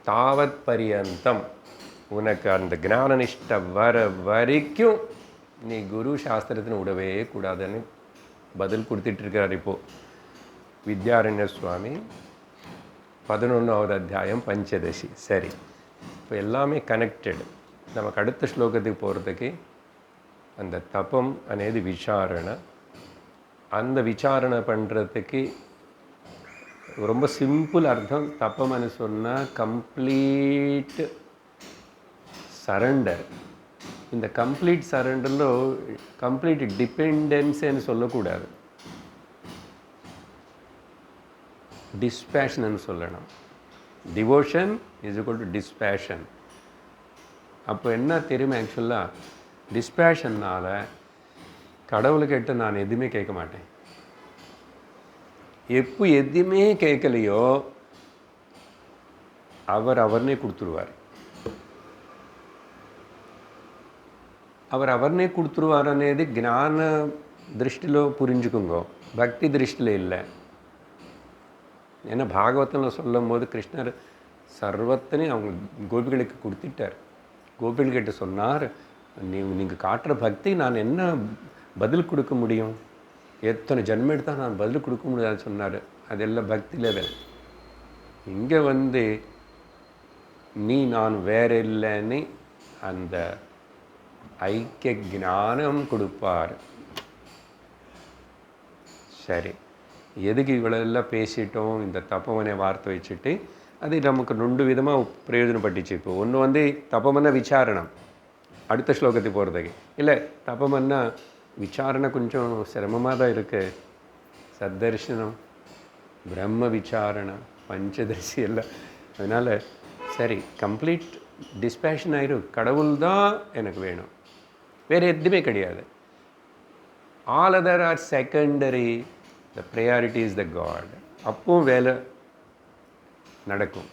தாவத் பரியந்தம் உனக்கு அந்த ஞான நிஷ்டை வர வரைக்கும் நீ குரு சாஸ்திரத்தின் விடவே கூடாதுன்னு பதில் கொடுத்துட்ருக்கிறார். இப்போது வித்யாரண்ய சுவாமி 11வது அத்தியாயம் பஞ்சதசி. சரி, இப்போ எல்லாமே கனெக்டட். நமக்கு அடுத்த ஸ்லோகத்துக்கு போகிறதுக்கு அந்த தபம் అనేది விசாரணை. அந்த விசாரணை பண்ணுறதுக்கு ரொம்ப சிம்பிள் அர்த்தம். தப்பம்னு சொன்னால் கம்ப்ளீட் சரண்டர். இந்த கம்ப்ளீட் சரண்டரில் கம்ப்ளீட் டிபெண்டன்ஸ்ன்னு சொல்லக்கூடாது, டிஸ்பேஷன் சொல்லணும். Devotion is equal to டிஸ்பேஷன். அப்போ என்ன தெரியுமா, ஆக்சுவலாக டிஸ்பேஷன்னால் கடவுள்கிட்ட நான் எதுவுமே கேட்க மாட்டேன். எப்போ எதுவுமே கேட்கலையோ அவர்னே கொடுத்துருவார். அவர்னே கொடுத்துருவார் అనేది జ్ఞాన దృష్టిలో புரிஞ்சுக்குங்க, பக்தி திருஷ்டியில் இல்லை. ஏன்னா பாகவத்தில் சொல்லும் போது கிருஷ்ணர் சர்வத்தனையும் அவங்க கோபிகளுக்கு கொடுத்துட்டார். கோபிகள்கிட்ட சொன்னார், நீங்கள் காட்டுற பக்தி நான் என்ன பதில் கொடுக்க முடியும், எத்தனை ஜன்மம் எடுத்தால் நான் பதில் கொடுக்க முடியாதுன்னு சொன்னார். அதெல்லாம் பக்தி லெவல். இங்கே நீ நான் வேற இல்லைன்னு அந்த ஐக்கிய ஞானம் கொடுப்பார். சரி, எதுக்கு இவ்வளோலாம் பேசிட்டோம், இந்த தப்பமனை வார்த்தை வச்சுட்டு அது நமக்கு 2 விதமாக பிரயோஜனப்பட்டுச்சு. இப்போ ஒன்று தப்பமன்னா விசாரணம், அடுத்த ஸ்லோகத்துக்கு போகிறதுக்கு இல்லை. தப்பமன்னா விசாரணை கொஞ்சம் சிரமமாக தான் இருக்குது. சத்தர்ஷனம், பிரம்ம விசாரணம், பஞ்சதர்சி எல்லாம். அதனால் சரி, கம்ப்ளீட் டிஸ்பேஷன் ஆயிரும். கடவுள் தான் எனக்கு வேணும், வேறு எதுவுமே கிடையாது. All other are secondary, the priority is the God. அப்பவும் வேலை நடக்கும்.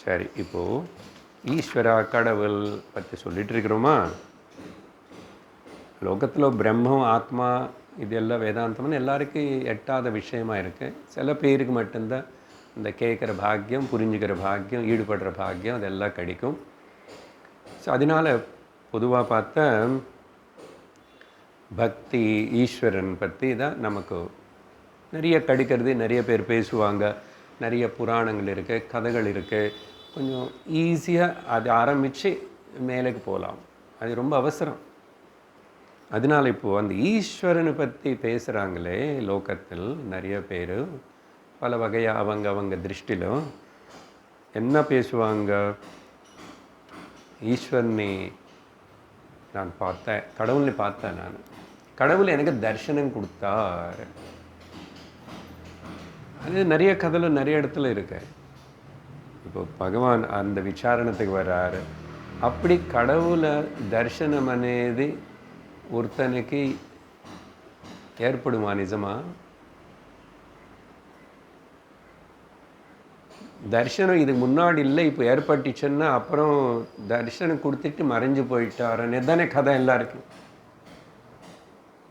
சரி, இப்போது ஈஸ்வரா கடவுள் பற்றி சொல்லிட்டு இருக்கிறோமா. லோகத்தில் பிரம்மம் ஆத்மா இதெல்லாம் வேதாந்தம்னு எல்லாருக்கும் எட்டாத விஷயமாக இருக்குது. சில பேருக்கு மட்டும்தான் இந்த கேட்குற பாக்கியம், புரிஞ்சுக்கிற பாக்கியம், ஈடுபடுற பாக்கியம் அதெல்லாம் கிடைக்கும். ஸோ அதனால் பொதுவாக பார்த்தா பக்தி ஈஸ்வரன் பற்றி தான் நமக்கு நிறைய கிடைக்கிறது. நிறைய பேர் பேசுவாங்க, நிறைய புராணங்கள் இருக்குது, கதைகள் இருக்குது. கொஞ்சம் ஈஸியாக அது ஆரம்பித்து மேலுக்கு போகலாம். அது ரொம்ப அவசரம். அதனால் இப்போது அந்த ஈஸ்வரனை பற்றி பேசுகிறாங்களே லோகத்தில் நிறைய பேர் பல வகையாக அவங்க திருஷ்டிலும் என்ன பேசுவாங்க. ஈஸ்வரனை நான் பார்த்தேன், கடவுளை பார்த்தேன், நான் கடவுள் எனக்கு தரிசனம் கொடுத்தார். அது நிறைய கதையில் நிறைய இடத்துல இருக்கு. இப்போ பகவான் அந்த விசாரணத்துக்கு வர்றாரு. அப்படி கடவுளை தரிசனம் అనేది ஒருத்தனுக்கு ஏற்படுமா நிஜமா? தரிசனம் இதுக்கு முன்னாடி இல்லை, இப்போ ஏற்பட்டுச்சுன்னா அப்புறம் தரிசனம் கொடுத்துட்டு மறைஞ்சு போயிட்டாருன்னு தானே கதை எல்லாருக்கும்.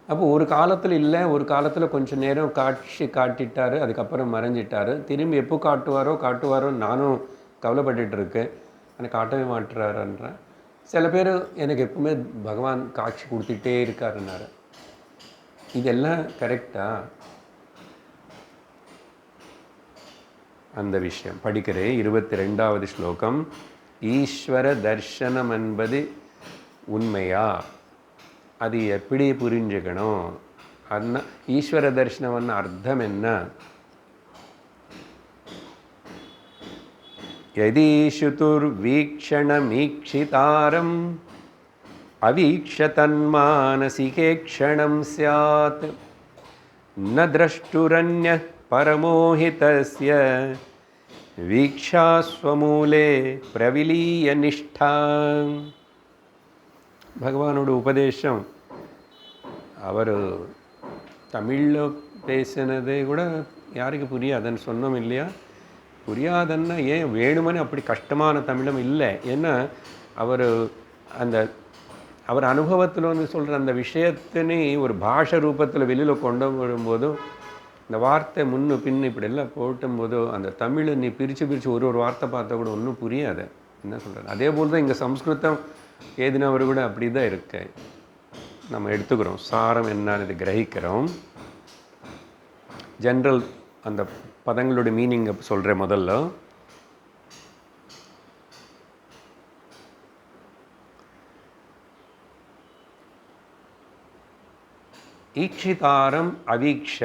அப்போ ஒரு காலத்தில் இல்லை, ஒரு காலத்தில் கொஞ்சம் நேரம் காட்டிட்டார், அதுக்கப்புறம் மறைஞ்சிட்டார். திரும்பி எப்போ காட்டுவாரோ நானும் கவலைப்பட்டுட்டு இருக்கேன். ஆனால் காட்டவே மாட்டுறாருன்றேன். சில பேர் எனக்கு எப்பவுமே பகவான் காட்சி கொடுத்துட்டே இருக்காருன்னாரு. இதெல்லாம் கரெக்டா? அந்த விஷயம் படிக்கிறேன். 22வது ஸ்லோகம். ஈஸ்வர தர்சனம் என்பது உண்மையா? அது எப்படி புரிஞ்சுக்கணும்? அண்ணா ஈஸ்வர தர்சனம் அர்த்தம் என்ன? யதி சுதுர்வீக்ஷணமீக்ஷிதாரம் அவீக்ஷதன்மானசிகே க்ஷணம் ஸ்யாத் ந திரஷ்டுரன்யः பரமோஹிதஸ்ய வீக்ஷாஸ்வமூலே பிரவிலீய நிஷ்டா. பகவானோட உபதேசம் அவர் தமிழில் பேசினதே கூட யாருக்கு புரியாதுன்னு சொன்னோம் இல்லையா? புரியாதுன்னா ஏன் வேணுமனே அப்படி கஷ்டமான தமிழும் இல்லை. ஏன்னா அவர் அனுபவத்தில் சொல்கிற அந்த விஷயத்தினே ஒரு பாஷை ரூபத்தில் வெளியில் கொண்டு வரும்போதும் இந்த வார்த்தை முன்னு பின்னு இப்படியெல்லாம் போட்டும்போதோ அந்த தமிழை நீ பிரித்து ஒரு வார்த்தை பார்த்தா கூட ஒன்றும் புரியாது என்ன சொல்கிறார். அதே போல் தான் இங்கே சம்ஸ்கிருதம் ஏதினவர் கூட அப்படி தான் இருக்கு. நம்ம எடுத்துக்கிறோம், சாரம் என்னன்னு கிரகிக்கிறோம். ஜென்ரல் அந்த பதங்களோட மீனிங் சொல்கிறேன் முதல்ல. ஈக்ஷிதாரம் அவீக்ஷ,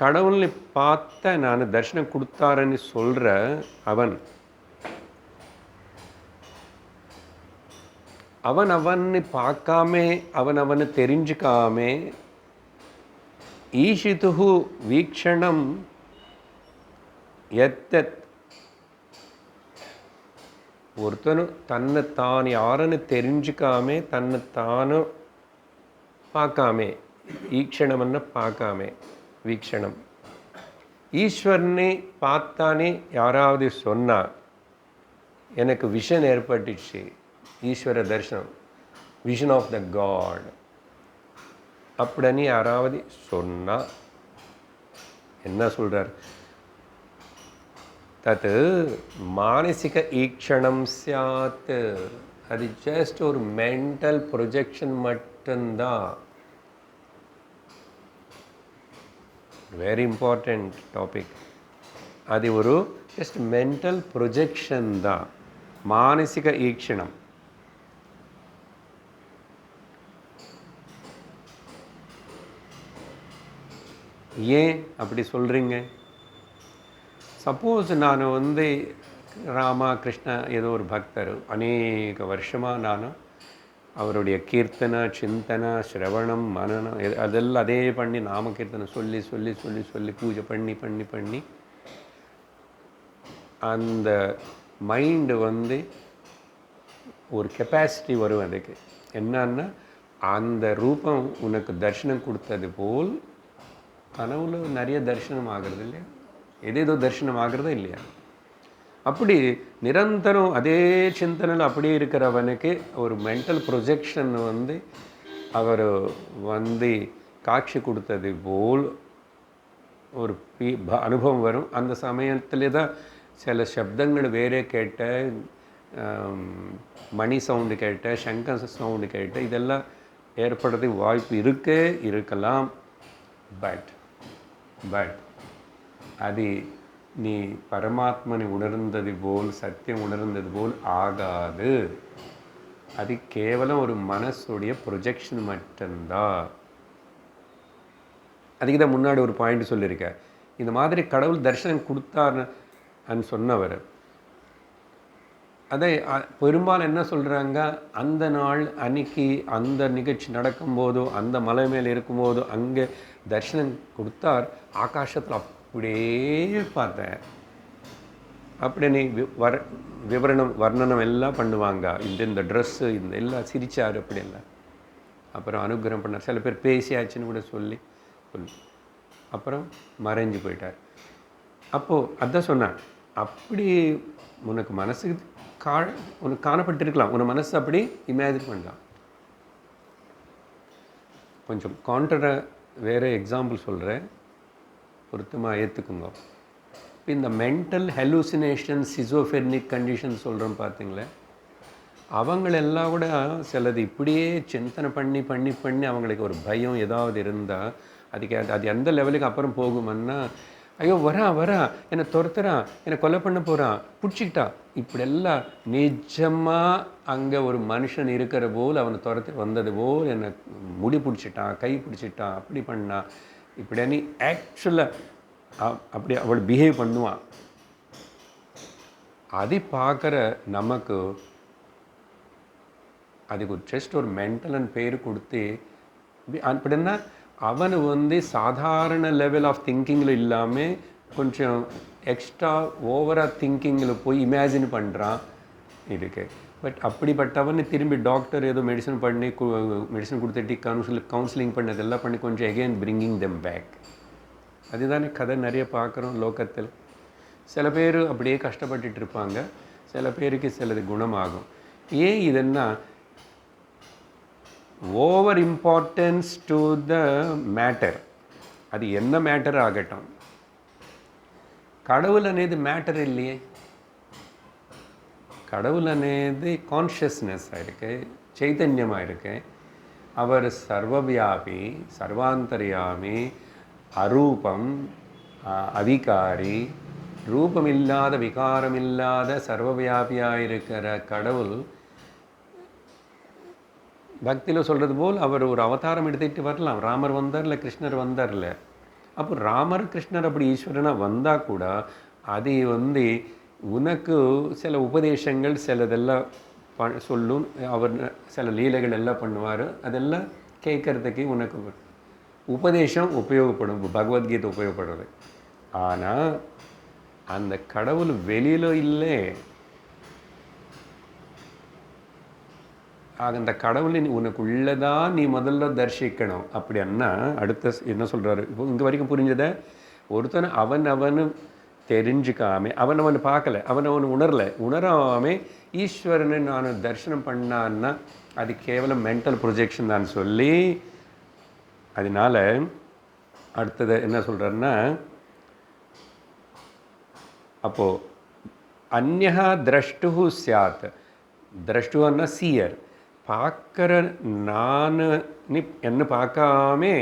கடவுளை பார்த்த நான் தரிசனம் கொடுத்தாரன்னு சொல்கிற அவன் அவனை பார்க்காம அவனை தெரிஞ்சுக்காம ஈஷிதுஹு வீக்ஷணம் எத்தத், ஒருத்தனு தன்னை தான் யாருன்னு தெரிஞ்சுக்காம தன்னை தானும் பார்க்காம, ஈக்ஷணம்னு பார்க்காம வீக்ஷணம், ஈஸ்வரனை பார்த்தானே யாராவது சொன்னா எனக்கு விஷன் ஏற்பட்டுச்சு, ஈஸ்வர தரிசனம், விஷன் ஆஃப் த காட் அப்படின்னு யாராவது சொன்னா என்ன சொல்றார்? தத் மானசிக ஈக்ஷணம் சியாத், அது ஜஸ்ட் ஒரு மென்டல் ப்ரொஜெக்ஷன் மட்டும்தான். Very important topic. அது ஒரு ஜஸ்ட் மென்டல் ப்ரொஜெக்ஷன் தான், மானசிக ஈக்ஷணம். ஏன் அப்படி சொல்கிறீங்க? சப்போஸ் நான் ராமா கிருஷ்ணா ஏதோ ஒரு பக்தர், அநேக வருஷமாக நான் அவருடைய கீர்த்தனை சிந்தனை ஸ்ரவணம் மனனம் அதெல்லாம் அதே பண்ணி நாம கீர்த்தனை சொல்லி சொல்லி சொல்லி சொல்லி பூஜை பண்ணி பண்ணி பண்ணி அந்த மைண்டு ஒரு கெப்பாசிட்டி வரும். அதுக்கு என்னன்னா, அந்த ரூபம் உனக்கு தரிசனம் கொடுத்தது போல் கனவுல நிறைய தரிசனம் ஆகிறது இல்லையா, ஏதேதோ தரிசனம் ஆகிறதா இல்லையா? அப்படி நிரந்தரம் அதே சிந்தனையில் அப்படியே இருக்கிறவனுக்கு ஒரு மென்டல் ப்ரொஜெக்ஷன் அவர் காட்சி கொடுத்தது போல் ஒரு அனுபவம் வரும். அந்த சமயத்தில் தான் சில சப்தங்கள் வேறே கேட்ட, மணி சவுண்டு கேட்ட, சங்க சவுண்டு கேட்ட, இதெல்லாம் ஏற்படுறதுக்கு வாய்ப்பு இருக்கலாம். பட் அது நீ பரமாத்மனை உணர்ந்தது போல், சத்தியம் உணர்ந்தது போல் ஆகாது. அது கேவலம் ஒரு மனசுடைய ப்ரொஜெக்ஷன் மட்டும்தான். அதுக்கு தான் முன்னாடி ஒரு பாயிண்ட் சொல்லியிருக்க, இந்த மாதிரி கடவுள் தரிசனம் கொடுத்தார்னு சொன்னவர். அதை பெரும்பாலும் என்ன சொல்கிறாங்க, அந்த நாள் அன்னைக்கு அந்த நிகழ்ச்சி நடக்கும்போதோ அந்த மலை மேலே இருக்கும்போதோ அங்கே தரிசனம் கொடுத்தார், ஆகாசத்தில் அப்படியே பார்த்தேன் அப்படி நீ வர்ணனம் எல்லாம் பண்ணுவாங்க. இந்த ட்ரெஸ்ஸு இந்த எல்லாம் சிரிச்சார் அப்படி எல்லாம், அப்புறம் அனுகிரகம் பண்ணார். சில பேர் பேசியாச்சுன்னு கூட சொல்லி அப்புறம் மறைஞ்சு போயிட்டார். அப்போது அதான் சொன்னான், அப்படி உனக்கு மனசுக்கு உனக்கு காணப்பட்டிருக்கலாம், உன் மனசு அப்படி இமேஜின் பண்ணலாம். கொஞ்சம் கான்ட்ரா வேறு எக்ஸாம்பிள் சொல்கிறேன், பொருத்தமாக ஏற்றுக்குங்க. இப்போ இந்த மென்டல் ஹெலூசினேஷன் சிசோஃபெர்னிக் கண்டிஷன் சொல்கிறோம் பார்த்தீங்களே, அவங்களெல்லாம் கூட சிலது இப்படியே சிந்தனை பண்ணி பண்ணி பண்ணி அவங்களுக்கு ஒரு பயம் ஏதாவது இருந்தால் அது எந்த லெவலுக்கு அப்புறம் போகுமன்னா, ஐயோ வரான் என்னை துரத்துறான், என்னை கொலை பண்ண போகிறான், பிடிச்சிக்கிட்டா, இப்படியெல்லாம் நிஜமாக அங்கே ஒரு மனுஷன் இருக்கிற போல் அவனை துரத்து வந்தது போல் என்னை முடி பிடிச்சிட்டான், கை பிடிச்சிட்டான், அப்படி பண்ணான், இப்படி நீ ஆக்சுவலாக அப்படி அவள் பிஹேவ் பண்ணுவான். அதை பார்க்குற நமக்கு அதுக்கு ஜஸ்ட் ஒரு மென்டல்னு பேர் கொடுத்து அப்படின்னா அவனு சாதாரண லெவல் ஆஃப் திங்கிங்கில் இல்லாமல் கொஞ்சம் எக்ஸ்ட்ரா ஓவராக திங்கிங்கில் போய் இமேஜின் பண்ணுறான் இருக்கு. பட் அப்படிப்பட்டவன் திரும்பி டாக்டர் ஏதோ மெடிசன் கொடுத்துட்டு கவுன்சிலிங் பண்ணதெல்லாம் பண்ணி கொஞ்சம் எகெயின் பிரிங்கிங் தெம் பேக். அதுதானே கதை நிறைய பார்க்குறோம் லோகத்தில். சில பேர் அப்படியே கஷ்டப்பட்டுட்டு இருப்பாங்க, சில பேருக்கு சிலது குணமாகும். ஏன் இதுன்னா over importance to the matter. அது என்ன மேட்டர் ஆகட்டும், கடவுள் అనేది மேட்டர் இல்லையே. கடவுள் అనేది கான்ஷியஸ்னஸாக இருக்கு, சைத்தன்யமாக இருக்கு. அவர் சர்வவியாபி, சர்வாந்தர்யாமி, அரூபம், அவிகாரி, ரூபமில்லாத விகாரமில்லாத சர்வவியாபியாக இருக்கிற கடவுள். பக்தியில் சொல்கிறது போல் அவர் ஒரு அவதாரம் எடுத்துக்கிட்டு வரலாம். ராமர் வந்தார்ல, கிருஷ்ணர் வந்தார்ல. அப்போ ராமர் கிருஷ்ணர் அப்படி ஈஸ்வரனாக வந்தால் கூட அது உனக்கு சில உபதேசங்கள் சிலதெல்லாம் சொல்லும். அவர் சில லீலைகள் எல்லாம் பண்ணுவார். அதெல்லாம் கேட்குறதுக்கு உனக்கு உபதேசம் உபயோகப்படும், பகவத்கீதை உபயோகப்படுறது. ஆனால் அந்த கடவுள் வெளியில் இல்லை. அந்த கடவுளை உனக்கு உள்ளதான் நீ முதல்ல தரிசிக்கணும். அப்படின்னா அடுத்த என்ன சொல்கிறாரு, இப்போ இங்கே வரைக்கும் புரிஞ்சதை ஒருத்தனை அவன் தெரிஞ்சுக்காம அவன் பார்க்கல, அவன் உணராமே ஈஸ்வரனை நான் தரிசனம் பண்ணான்னா அது கேவலம் மென்டல் ப்ரொஜெக்ஷன் தான் சொல்லி, அதனால் அடுத்தது என்ன சொல்கிறாருன்னா, அப்போது அந்யஹா திரஷ்டு சியாத். திரஷ்டுன்னா சீயர். பார்க்குற நான் என்ன பார்க்காமே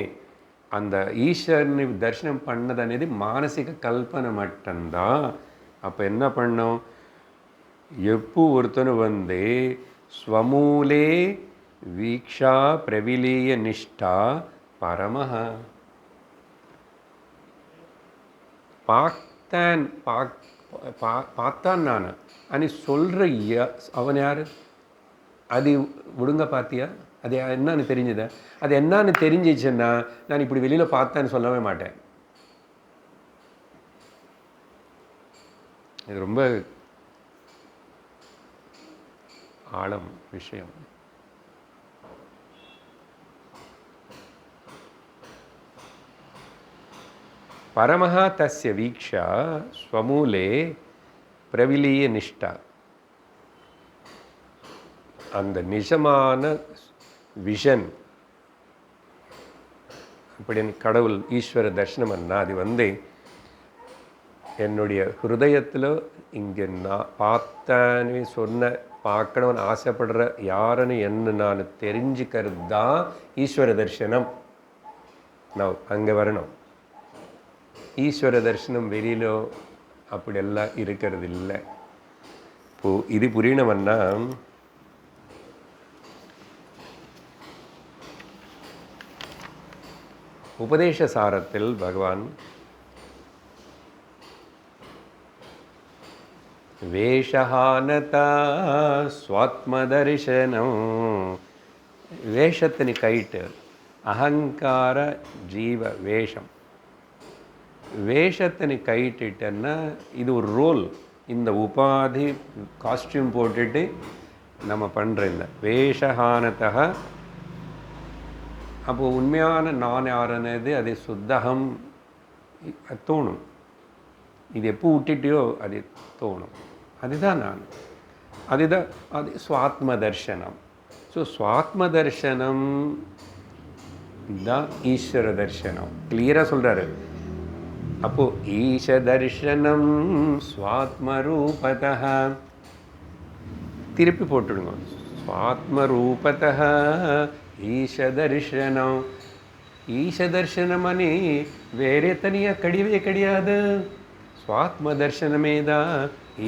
அந்த ஈஸ்வரனை தரிசனம் பண்ணது అనేది மானசிக கல்பனை மட்டும்தான். அப்போ என்ன பண்ணோம், எப்போ ஒருத்தனு ஸ்வமூலே வீக்ஷா பிரவிலீய நிஷ்டா பரமஹ. பார்த்தான் நான் அனி சொல்கிற அவன் யார்? அது ஒழுங்காக பார்த்தியா? அது என்னன்னு தெரிஞ்சுதா? அது என்னன்னு தெரிஞ்சிச்சுன்னா நான் இப்படி வெளியில் பார்த்தேன்னு சொல்லவே மாட்டேன். இது ரொம்ப ஆழம் விஷயம். பரமஹ தஸ்ய வீக்ஷா ஸ்வமூலே பிரவிலீய நிஷ்டா. அந்த நிஜமான விஷன் அப்படின்னு கடவுள் ஈஸ்வர தர்சனம்னா அது என்னுடைய ஹிருதயத்தில் இங்கே நான் பார்த்தேன்னு சொன்ன பார்க்கணும்னு ஆசைப்படுற யாருன்னு என்ன நான் தெரிஞ்சுக்கிறது தான் ஈஸ்வர தரிசனம். நான் அங்கே வரணும். ஈஸ்வர தரிசனம் வெளியிலோ அப்படியெல்லாம் இருக்கிறது இல்லை. இப்போது இது புரியணும்னா உபதேச சாரத்தில் பகவான் வேஷஹானதா ஸ்வாத்மதர்சனம், வேஷத்தினு கைட்டு அகங்கார ஜீவ வேஷம். வேஷத்தினு கைட்டுட்டன்னா இது ஒரு ரோல். இந்த உபாதி காஸ்டியூம் போட்டுட்டு நம்ம பண்ணுற இந்த வேஷஹானதா. அப்போது உண்மையான நான் யாருன்னது அது சுத்தகம் தோணும். இது எப்போ விட்டுட்டியோ அது தோணும். அதுதான் நான், அதுதான் அது ஸ்வாத்ம தர்சனம். ஸோ ஸ்வாத்ம தர்சனம் தான் ஈஸ்வர தர்சனம். கிளியராக சொல்கிறாரு. அப்போது ஈஷ தர்சனம் ஸ்வாத்ம ரூபதா. திருப்பி போட்டுடுங்க. ஸ்வாத்ம ரூபதா ஈஷ தர்சனம். ஈஷ தர்சனம் அனி வேறே தனியாக கிடையவே கிடையாது. ஸ்வாத்ம தர்சனமே தான்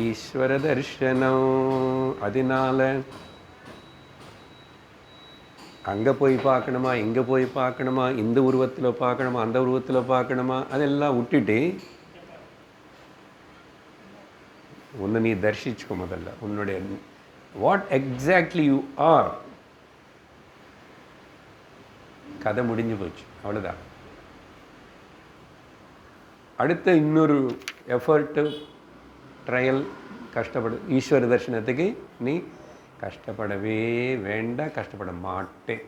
ஈஸ்வர தர்சனம். அதனால அங்கே போய் பார்க்கணுமா, இங்கே போய் பார்க்கணுமா, இந்த உருவத்தில் பார்க்கணுமா, அந்த உருவத்தில் பார்க்கணுமா, அதெல்லாம் விட்டுட்டு உன்னை நீ தரிசிச்சுக்கோ. முதல்ல உன்னுடைய வாட் எக்ஸாக்ட்லி யூ ஆர். கதை முடிஞ்சு போச்சு, அவ்வளோதான். அடுத்த இன்னொரு எஃபர்ட்டு, ட்ரையல், கஷ்டப்படு. ஈஸ்வர தரிசனத்துக்கு நீ கஷ்டப்படவே வேண்டாம், கஷ்டப்பட மாட்டேன்.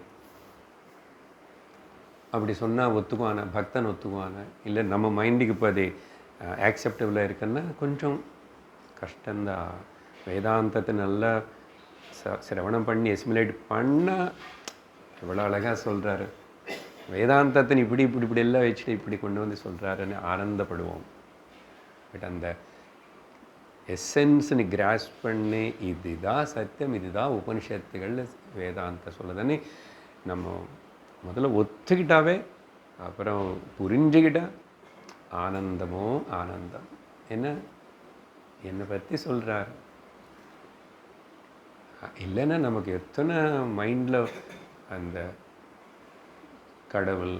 அப்படி சொன்னால் ஒத்துக்குவான, பக்தன் ஒத்துக்குவான. இல்லை நம்ம மைண்டுக்கு இப்போ அது ஆக்செப்டபிளாக இருக்குன்னா கொஞ்சம் கஷ்டந்தான். வேதாந்தத்தை நல்லா சிரவணம் பண்ணி எஸ்மிலேட் பண்ணால் எவ்வளோ அழகாக சொல்கிறாரு. வேதாந்தத்தை இப்படி இப்படி இப்படி எல்லாம் வச்சுட்டு இப்படி கொண்டு வந்து சொல்கிறாருன்னு ஆனந்தப்படுவோம். பட் அந்த எசன்ஸ்னு கிராஸ் பண்ணி இதுதான் சத்தியம், இதுதான் உபனிஷத்துகள் வேதாந்த சொல்லுதுன்னு நம்ம முதல்ல ஒத்துக்கிட்டாவே அப்புறம் புரிஞ்சுக்கிட்டா ஆனந்தமோ ஆனந்தம். என்ன என்னை பற்றி சொல்கிறார் இல்லைன்னா நமக்கு எத்தனை மைண்டில் அந்த கடவுள்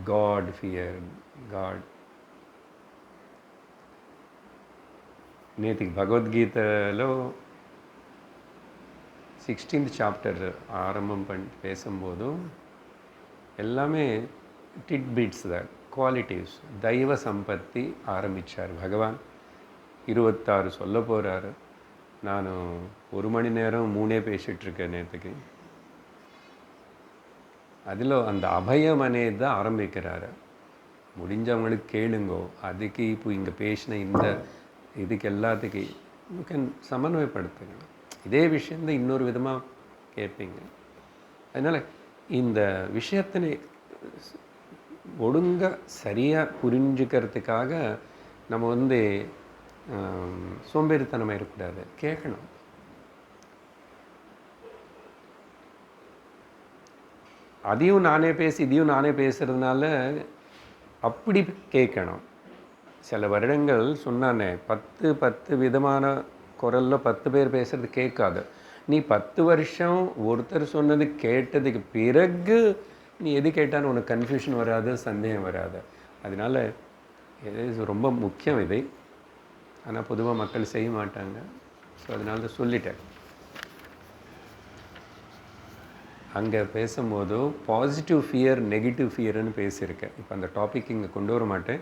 காட் ஃபியர் காட். நேற்றுக்கு பகவத்கீதையில் 16th சாப்டர் ஆரம்பம் பேசும்போதும் எல்லாமே டிட்பிட்ஸ் தான், குவாலிட்டிவ்ஸ். தெய்வ சம்பத்தி ஆரம்பித்தார் பகவான். 26 சொல்ல போகிறாரு. நான் 1 மணி நேரம் 3 பேசிகிட்ருக்கேன் நேற்றுக்கு. அதில் அந்த அபயம் అనేది தான் ஆரம்பிக்கிறாரு. முடிஞ்சவங்களுக்கு கேளுங்கோ. அதுக்கு இப்போ இங்கே பேசின இந்த இதுக்கு எல்லாத்துக்கு யூ கேன் சமன்வயப்படுத்துங்க. இதே விஷயந்தான் இன்னொரு விதமாக கேட்பீங்க. அதனால் இந்த விஷயத்தினை ஒழுங்காக சரியாக புரிஞ்சுக்கிறதுக்காக நம்ம சோம்பேறித்தனமாக இருக்கக்கூடாது, கேட்கணும். அதையும் நானே பேசி இதையும் நானே பேசுகிறதுனால அப்படி கேட்கணும். சில வருடங்கள் சொன்னானே 10 விதமான குரலில் 10 பேர் பேசுகிறது கேட்காது. நீ 10 வருஷம் ஒருத்தர் சொன்னது கேட்டதுக்கு பிறகு நீ எது கேட்டாலும் உனக்கு கன்ஃபியூஷன் வராது, சந்தேகம் வராது. அதனால் இது ரொம்ப முக்கியம் இது. ஆனால் பொதுவாக மக்கள் செய்ய மாட்டாங்க. ஸோ அதனால தான் சொல்லிட்டேன். அங்கே பேசும்போது பாசிட்டிவ் ஃபியர் நெகட்டிவ் ஃபியர்னு பேசியிருக்கேன். இப்போ அந்த டாபிக் இங்கே கொண்டு வர மாட்டேன்,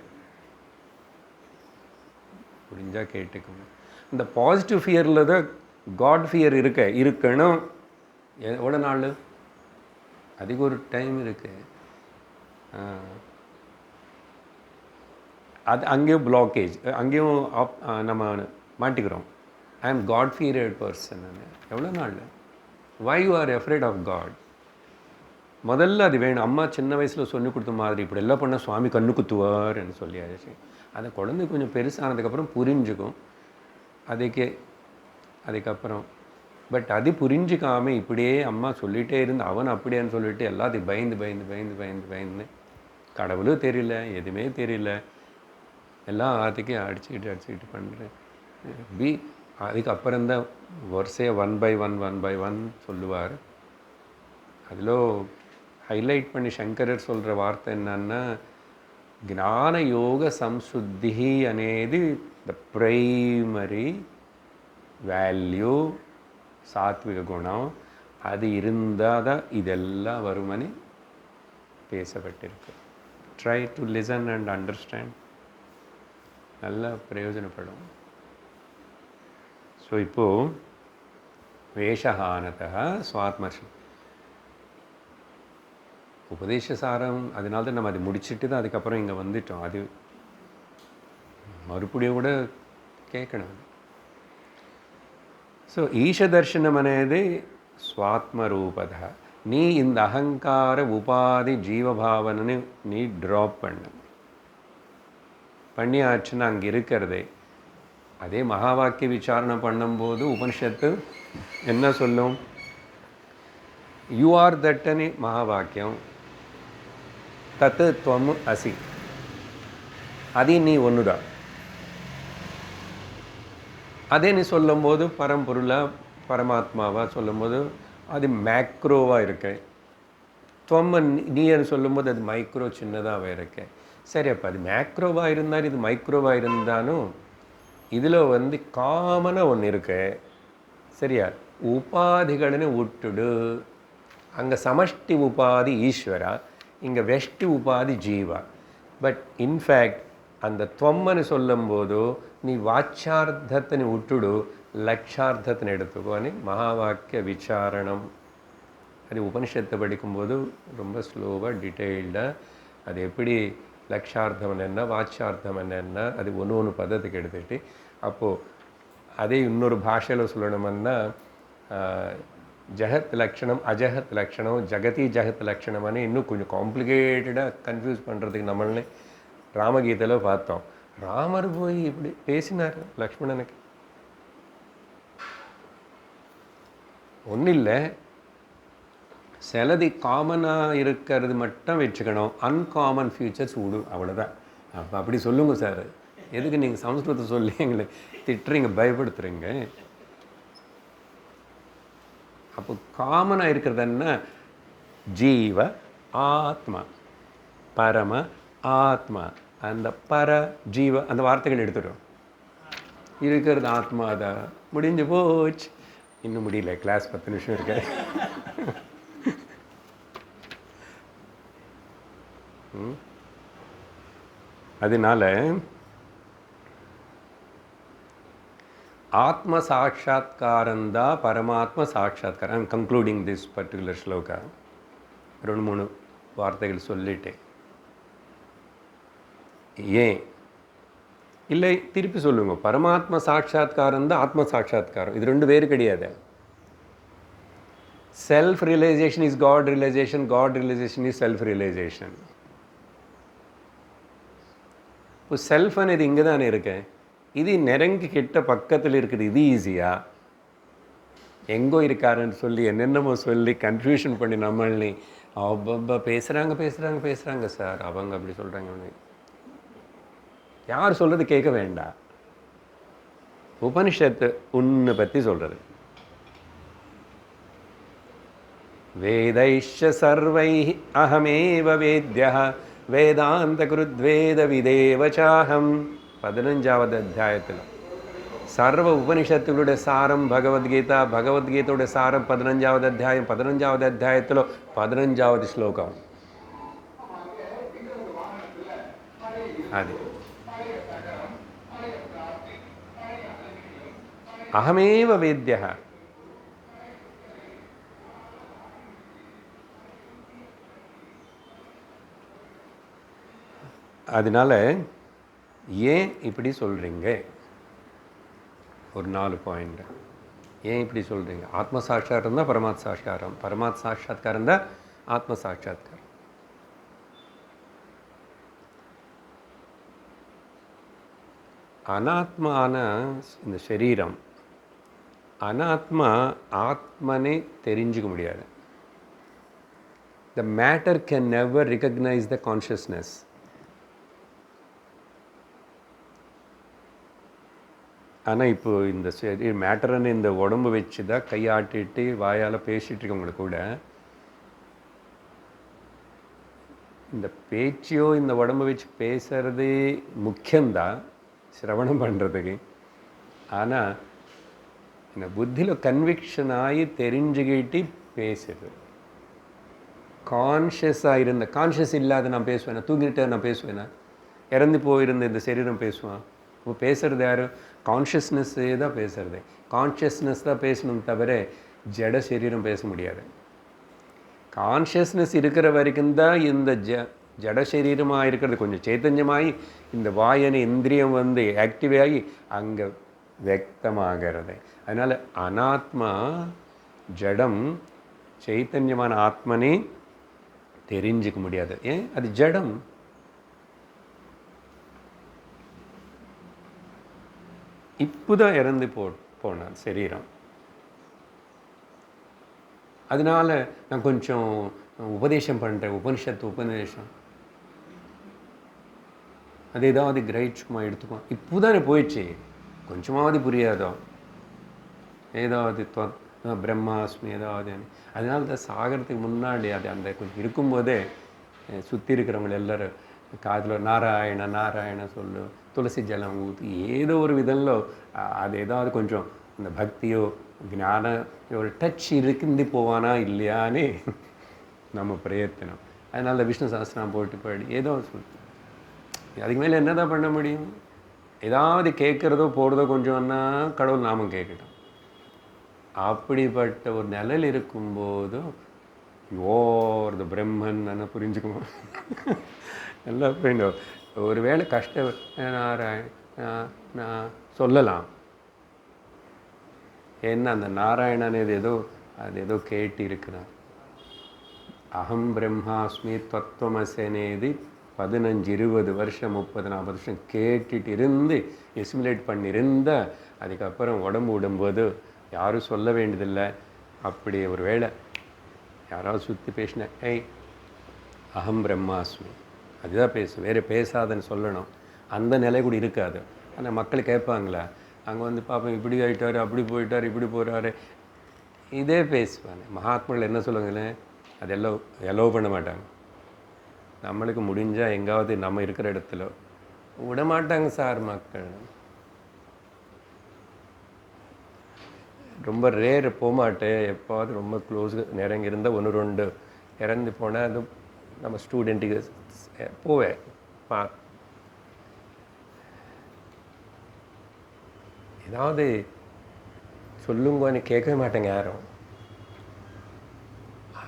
முடிஞ்சால் கேட்டுக்கோங்க. இந்த பாசிட்டிவ் ஃபியரில் தான் காட் ஃபியர் இருக்கணும். எவ்வளோ நாள்? அதுக்கு ஒரு டைம் இருக்குது. அது அங்கேயும் பிளாக்கேஜ், அங்கேயும் நம்ம மாட்டிக்கிறோம். ஐ ஆம் காட் ஃபியர்ட் பர்சன். எவ்வளோ நாள்? Why you are afraid of God? முதல்ல அது வேணும். அம்மா சின்ன வயசில் சொல்லி கொடுத்த மாதிரி இப்படி எல்லாம் பண்ணால் சுவாமி கண்ணு குத்துவார்ன்னு சொல்லியாச்சு. அந்த குழந்தை கொஞ்சம் பெருசானதுக்கப்புறம் புரிஞ்சுக்கும். அதுக்கப்புறம் பட் அது புரிஞ்சிக்காமல் இப்படியே அம்மா சொல்லிகிட்டே இருந்து அவன் அப்படியான்னு சொல்லிட்டு எல்லாத்தையும் பயந்து கடவுளும் தெரியல, எதுவுமே தெரியல, எல்லாத்துக்கும் அடிச்சுக்கிட்டு பண்ணுறேன். அதுக்கப்புறம்தான் வரிசையாக 1 by 1 சொல்லுவார். அதில் ஹைலைட் பண்ணி சங்கரர் சொல்கிற வார்த்தை என்னன்னா, జ్ఞాన యోగ సంశుద్ధి అనేది ద ప్రైమరీ வேல்யூ, சாத்விக குணம். அது இருந்தால் தான் இதெல்லாம் வருமனி பேசப்பட்டிருக்கு. Try to listen and understand. நல்லா பிரயோஜனப்படும். ஸோ இப்போது வேஷஹானதா சுவாத்மர்ஷி உபதேசசாரம். அதனால தான் நம்ம அதை முடிச்சுட்டு தான் அதுக்கப்புறம் இங்கே வந்துட்டோம். அது மறுபடியும் கூட கேட்கணும். ஸோ ஈஷ தர்ஷனம் అనేది స్వాత్మరూపద. நீ இந்த அகங்கார உபாதி ஜீவபாவனன்னு நீ ட்ராப் பண்ணியாச்சுன்னா அங்கே இருக்கிறதே. அதே மகா வாக்கிய விசாரணை பண்ணும்போது உபனிஷத்து என்ன சொல்லும்? யூ ஆர் தட்டனி மகா வாக்கியம், தத்து துவம் அசி. அது நீ ஒன்று தான். அதே நீ சொல்லும்போது பரம்பொருளாக பரமாத்மாவாக சொல்லும்போது அது மேக்ரோவாக இருக்கு. துவம் நீன்னு சொல்லும்போது அது மைக்ரோ சின்னதாக இருக்கு. சரி, அப்போ அது மேக்ரோவாக இருந்தாலும் இது மைக்ரோவாக இருந்தாலும் இதில் காமனாக ஒன்று இருக்கு. சரியா? உபாதிகள்னு விட்டுடு. அங்கே சமஷ்டி உபாதி ஈஸ்வரா, இங்கே வெஷ்டி உபாதி ஜீவா. பட் இன்ஃபேக்ட் அந்த துவம்மன்னு சொல்லும்போது நீ வாச்சார்த்தத்தை விட்டுடு, லட்சார்த்தத்தை எடுத்துக்கோன்னு மகா வாக்கிய விசாரணம். அது உபனிஷத்தை படிக்கும்போது ரொம்ப ஸ்லோவாக டீட்டெயில்டாக அது எப்படி லட்சார்த்தம் என்ன வாச்சார்த்தம் என்ன அது ஒன்று பதத்துக்கு எடுத்துகிட்டு, அப்போது அதே இன்னொரு பாஷையில் சொல்லணும்னா ஜகத் லக்ஷணம் அஜகத் லக்ஷணம் ஜகதி ஜகத் லக்ஷணம்னு இன்னும் கொஞ்சம் காம்ப்ளிகேட்டடாக கன்ஃபியூஸ் பண்ணுறதுக்கு நம்மளே ராமகீதையில் பார்த்தோம். ராமர் போய் இப்படி பேசினார் லக்ஷ்மணனுக்கு. ஒன்றும் இல்லை, சிலது காமனாக இருக்கிறது மட்டும் வச்சுக்கணும், அன்காமன் ஃபியூச்சர்ஸ் விடு, அவ்வளோதான். அப்போ அப்படி சொல்லுங்க சார். எதுக்கு நீங்கள் சமஸ்கிருதத்தை சொல்லி எங்களை திட்டுறீங்க, பயப்படுத்துறீங்க? அப்போ காமனாக இருக்கிறது என்ன? ஜீவ ஆத்மா, பரம ஆத்மா. அந்த பர ஜீவ அந்த வார்த்தைகள் எடுத்துடும். இருக்கிறது ஆத்மா தான். முடிஞ்சு போச்சு. இன்னும் முடியல, கிளாஸ் 10 நிமிஷம் இருக்கு. அதனால ஆத்ம சாட்சா்காரந்தா பரமாத்ம சாட்சா்காரம். I am concluding this particular shloka. 2-3 வார்த்தைகள் சொல்லிட்டேன். ஏன் இல்லை திருப்பி சொல்லுங்க. பரமாத்ம சாட்சா்காரம் தான் ஆத்ம சாட்சா்காரம். இது 2 வேறு கிடையாது. Self realisation is God realisation, God realisation is self realisation. இப்போ செல்ஃப் అనేది இங்கே தானே இருக்கு. இது நெருங்கி கிட்ட பக்கத்தில் இருக்குது. இது ஈஸியா எங்கோ இருக்காருன்னு சொல்லி என்னென்னமோ சொல்லி கன்ஃபியூஷன் பண்ணி நம்மளே அப்பப்போ பேசுகிறாங்க சார், அவங்க அப்படி சொல்கிறாங்க. யார் சொல்கிறது கேட்க வேண்டாம். உபனிஷத்து உன்னை பற்றி சொல்கிறது. வேதைஷ சர்வை அகமேவ வேத்யா வேதாந்த குருத்வேத விதேவச்சாகம். 15வது அத்தியாயத்தில் சர்வ உபனிஷத்துகளுடைய சாரம் பகவத்கீதா, பகவத்கீதையோட சாரம் 15வது அத்தியாயம், 15வது அத்தியாயத்தில் 15வது ஸ்லோகம். அது அகமேவ வேத்யா. அதனால ஏன் இப்படி சொல்கிறீங்க? ஒரு 4 பாயிண்ட். ஏன் இப்படி சொல்கிறீங்க? ஆத்ம சாட்சா்காரம் தான் பரமாத்ம சாட்சா்காரம், பரமாத்ம சாட்சா்காரம் தான் ஆத்ம சாட்சா்காரம். அனாத்மான இந்த சரீரம், அனாத்மா ஆத்மனே தெரிஞ்சுக்க முடியாது. The matter can never recognize the consciousness. ஆனால் இப்போ இந்த மேட்டர்னு இந்த உடம்பு வச்சு தான் கையாட்டிட்டு வாயால் பேசிகிட்டு இருக்கவங்களை கூட இந்த பேச்சையோ இந்த உடம்பு வச்சு பேசுறது முக்கியம்தான் சிரவணம் பண்ணுறதுக்கு. ஆனால் இந்த புத்தியில் கன்விக்ஷன் ஆகி தெரிஞ்சுக்கிட்டு பேசுறது. கான்ஷியஸாக இருந்த, கான்ஷியஸ் இல்லாத நான் பேசுவேனா? தூங்கிட்டு நான் பேசுவேனா? இறந்து போயிருந்த இந்த சரீரம் பேசுவான்? இப்போ பேசுகிறது யார்? கான்ஷியஸ்னஸ்ஸே தான் பேசுறது. கான்ஷியஸ்னஸ் தான் பேசணும் தவிர ஜட சரீரம் பேச முடியாது. கான்ஷியஸ்னஸ் இருக்கிற வரைக்கும் தான் இந்த ஜட சரீரமாக இருக்கிறது கொஞ்சம் சைத்தன்யமாகி இந்த வாயனை இந்திரியம் வந்து ஆக்டிவ் ஆகி அங்கே வியக்தமாகிறது. அதனால் அனாத்மா ஜடம், சைத்தன்யமான ஆத்மனே தெரிஞ்சிக்க முடியாது. ஏன்? அது ஜடம். இப்போதான் இறந்து போனார் சரீரம். அதனால நான் கொஞ்சம் உபதேசம் பண்ணுறேன், உபனிஷம் அது ஏதாவது கிரகிச்சுமா எடுத்துக்கோ. இப்போதானே போயிடுச்சு, கொஞ்சமாவது புரியாதோ? ஏதாவது பிரம்மாஸ்மி ஏதாவது. அதனால தான் சாகிறதுக்கு முன்னாடி அது அந்த கொஞ்சம் இருக்கும்போதே சுற்றி இருக்கிறவங்க எல்லோரும் காதில் நாராயண நாராயண சொல்லு, துளசி ஜலம் ஊற்றி ஏதோ ஒரு விதம்ல அது ஏதாவது கொஞ்சம் இந்த பக்தியோ ஞான ஒரு டச் இருந்து போவானா இல்லையான்னு நம்ம பிரயத்தனம். அதனால் விஷ்ணு சஹஸ்ரநாமம் போட்டு பாடி ஏதோ சொல்லு. அதுக்கு மேலே என்ன தான் பண்ண முடியும்? ஏதாவது கேட்குறதோ போடுறதோ கொஞ்சம்னா கடவுள் நாமம் கேட்கட்டும். அப்படிப்பட்ட ஒரு நிலையில் இருக்கும்போதும் யோர் த பிரம்மன் நான் புரிஞ்சுக்குவோம். நல்லா போயிடும். ஒரு வேளை நான் சொல்லலாம். ஏன்னா அந்த நாராயணன் அது ஏதோ கேட்டு இருக்கிறார். அகம் பிரம்மாஸ்மி தத்துவமசேனேதி 15-20 வருஷம் 30-40 வருஷம் கேட்டுட்டு இருந்து எசிமுலேட் பண்ணியிருந்த அதுக்கப்புறம் உடம்பு விடும்போது யாரும் சொல்ல வேண்டியதில்லை. அப்படி ஒரு வேளை யாராவது சுற்றி பேசினேன், ஏய் அகம் பிரம்மாஸ்மி, அதுதான் வேறு பேசாதன்னு சொல்லணும். அந்த நிலை கூட இருக்காது. ஆனால் மக்கள் கேட்பாங்களா, அங்கே வந்து பாப்பா இப்படி ஆகிட்டார், அப்படி போயிட்டார், இப்படி போகிறாரு, இதே பேசுவாங்க. மகாத்மாக்கள் என்ன சொல்லுங்களேன், அது எல்லோ பண்ண மாட்டாங்க. நம்மளுக்கு முடிஞ்சால் எங்காவது நம்ம இருக்கிற இடத்துல விட மாட்டாங்க சார் மக்கள். ரொம்ப ரேர் போகமாட்டேன். எப்போது ரொம்ப க்ளோஸ் நெருங்கி இருந்தால் 1-2 இறந்து போனால் அது நம்ம ஸ்டூடெண்ட்டுக்கு போவேன். ஏதாவது சொல்லுங்கன்னு கேட்கவே மாட்டேங்க யாரும்.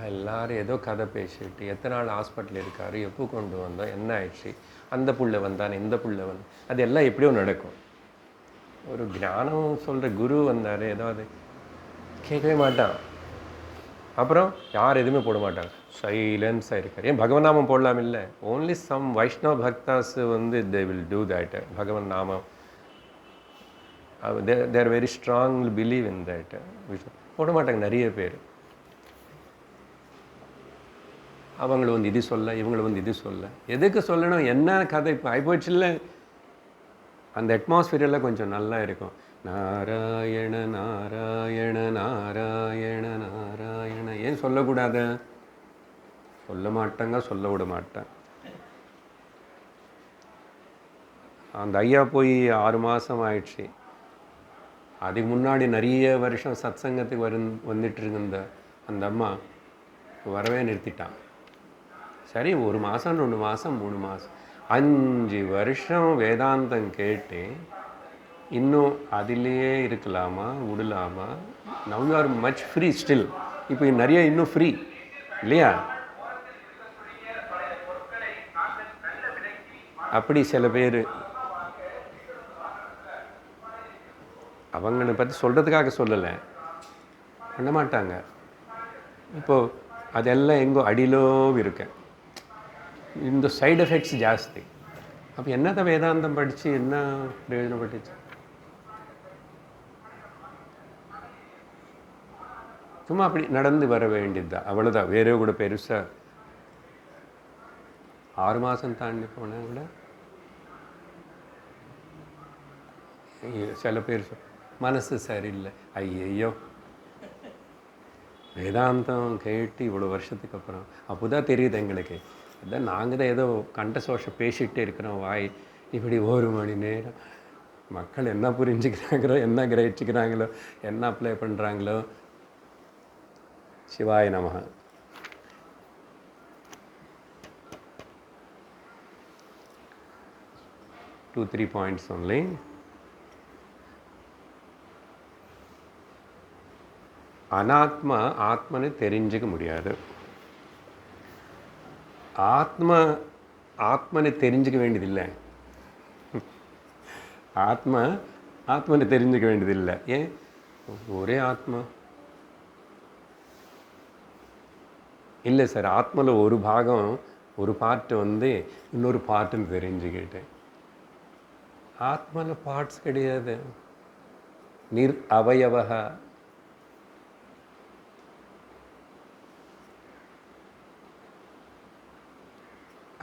எல்லோரும் ஏதோ கதை பேசிட்டு எத்தனை நாள் ஹாஸ்பிட்டல் இருக்கார், எப்போ கொண்டு வந்தோம், என்ன ஆயிடுச்சு, அந்த புள்ள வந்தான், இந்த புள்ள வந்து, அது எல்லாம் எப்படியோ நடக்கும். ஒரு ஞானம் சொல்கிற குரு வந்தார், ஏதாவது கேட்கவே மாட்டான். அப்புறம் யார் எதுவுமே போட மாட்டாங்க, சைலன்ஸாக இருக்கார். ஏன் பகவன் நாமம் போடலாம் இல்லை? ஓன்லி சம் வைஷ்ணவ பக்தாஸ் வந்து தே வில் டூ தேட். பகவன் நாமம் they're very strong believe in that. போட மாட்டாங்க நிறைய பேர். அவங்களை வந்து இது சொல்ல, இவங்களை வந்து இது சொல்ல, எதுக்கு சொல்லணும், என்ன கதை இப்போ ஆகிப்போச்சு இல்லை? அந்த அட்மாஸ்பியரெல்லாம் கொஞ்சம் நல்லா இருக்கும். நாராயண நாராயண நாராயண நாராயண. ஏன் சொல்லக்கூடாது? சொல்ல மாட்டாங்க, சொல்ல விட மாட்டேன். அந்த ஐயா போய் 6 மாதம் ஆயிடுச்சு. அதுக்கு முன்னாடி நிறைய வருஷம் சத் சங்கத்துக்கு வந்துட்டு இருந்த அந்த அம்மா வரவே நிறுத்திட்டான். சரி, 1 மாதம் 2 மாதம் 3 மாதம் 5 வருஷம் வேதாந்தம் கேட்டு இன்னும் அதிலேயே இருக்கலாமா, விடலாமா? Now you are much free still. இப்போ நிறைய இன்னும் ஃப்ரீ இல்லையா? அப்படி சில பேர் அவங்களை பற்றி சொல்கிறதுக்காக சொல்லலை, பண்ண மாட்டாங்க. இப்போது அதெல்லாம் எங்கோ அடியிலோ இருக்கேன். இந்த சைடு எஃபெக்ட்ஸ் ஜாஸ்தி. அப்போ என்னதான் வேதாந்தம் படித்து என்ன பிரயோஜனப்பட்டுச்சு? சும்மா அப்படி நடந்து வர வேண்டியது தான், அவ்வளோதான். வேறே கூட பெருசாக 6 மாதம் தாண்டி போனால் கூட சில பேர் மனசு சரியில்லை. ஐயோ, வேதாந்தம் கேட்டு இவ்வளோ வருஷத்துக்கு அப்புறம் அப்போ தான் தெரியுது எங்களுக்கு. அதான் நாங்கள் தான் ஏதோ கண்ட சோஷம் பேசிகிட்டே இருக்கிறோம். வாய் இப்படி 1 மணி நேரம் மக்கள் என்ன புரிஞ்சுக்கிறாங்களோ, என்ன கிரகிச்சுக்கிறாங்களோ, என்ன அப்ளை பண்ணுறாங்களோ. சிவாய நமஹ. Two, 3 points only. அனாத்மா ஆத்மனை தெரிஞ்சுக்க முடியாது. ஆத்மனை தெரிஞ்சுக்க வேண்டியதில்லை. ஆத்மனை தெரிஞ்சுக்க வேண்டியதில்லை. ஏன்? ஒரே ஆத்மா இல்லை சார். ஆத்மாவில் ஒரு பாகம், ஒரு பார்ட்டு வந்து இன்னொரு பார்ட்டுன்னு தெரிஞ்சுக்கிட்டேன். ஆத்மாவில் பார்ட்ஸ் கிடையாது. அவயவக.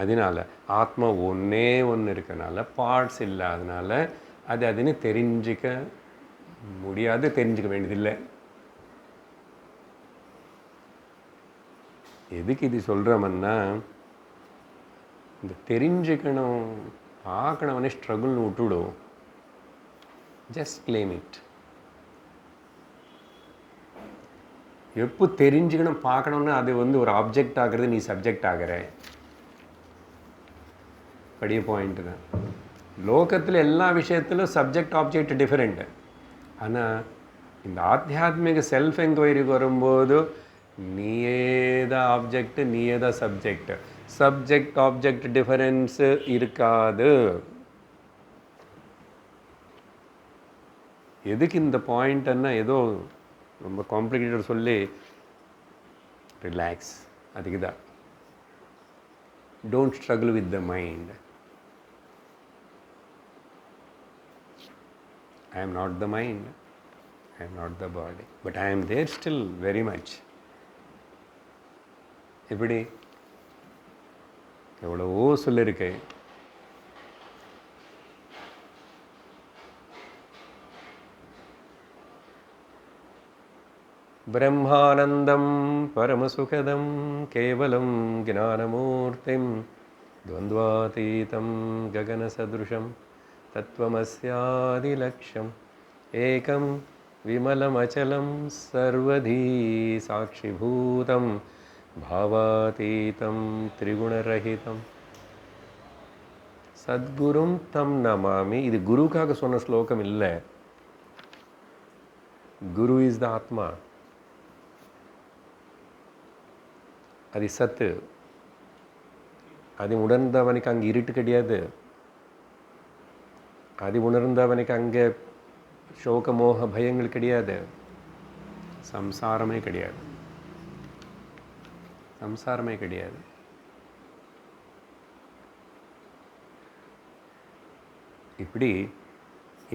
அதனால் ஆத்மா ஒன்றே ஒன்று இருக்கனால, பார்ட்ஸ் இல்லாதனால அதுன்னு தெரிஞ்சிக்க முடியாது, தெரிஞ்சிக்க வேண்டியதில்லை. எதுக்கு இது சொல்கிறோம்னா, இந்த தெரிஞ்சுக்கணும் பார்க்கணவனே ஸ்ட்ரகிள்னு விட்டுடும். Just claim it. எப்போ தெரிஞ்சுக்கணும் பார்க்கணுன்னு அது வந்து ஒரு ஆப்ஜெக்ட் ஆகிறது, நீ சப்ஜெக்ட் ஆகிற பெரிய பாயிண்ட் தான். லோகத்தில் எல்லா விஷயத்திலும் சப்ஜெக்ட் ஆப்ஜெக்ட் டிஃப்ரெண்ட். ஆனால் இந்த ஆத்தியாத்மிக செல்ஃப் என்கொயரிக்கு வரும்போது நீயே தான் ஆப்ஜெக்ட், நீயே தான் சப்ஜெக்ட். சப்ஜெக்ட் ஆப்ஜெக்ட் டிஃபரன்ஸு இருக்காது. எதுக்கு இந்த பாயிண்ட்னா ஏதோ ரொம்ப காம்ப்ளிகேட்டட் சொல்லி ரிலாக்ஸ். அதுக்கு தான் don't struggle with the mind. I am not the mind, I am not the body, but I am there still very much. எப்படி எவ்வளவோ சொல்லிருக்கு. பிரம்மானந்தம் பரமசுகதம் கேவலம் ஞானமூர்த்திம் துவந்த்வாதீதம் ககனசதுஷம் தத்துவமஸ்யாதிலக்ஷ்யம் ஏகம் விமலமச்சலம் சர்வதீ சாட்சிபூதம் பாவாதீதம் திரிகுணரஹிதம் சத்குரும் தம் நமாமி. இது குருக்காக சொன்ன ஸ்லோகம் இல்லை. குரு இஸ் த ஆத்மா. அது சத்து. அது உணர்ந்தவனுக்கு அங்கே இருட்டு கிடையாது. அது உணர்ந்தவனுக்கு அங்கே சோக மோக பயங்கள் கிடையாது. சம்சாரமே கிடையாது. சம்சாரமே கிடையாது. இப்படி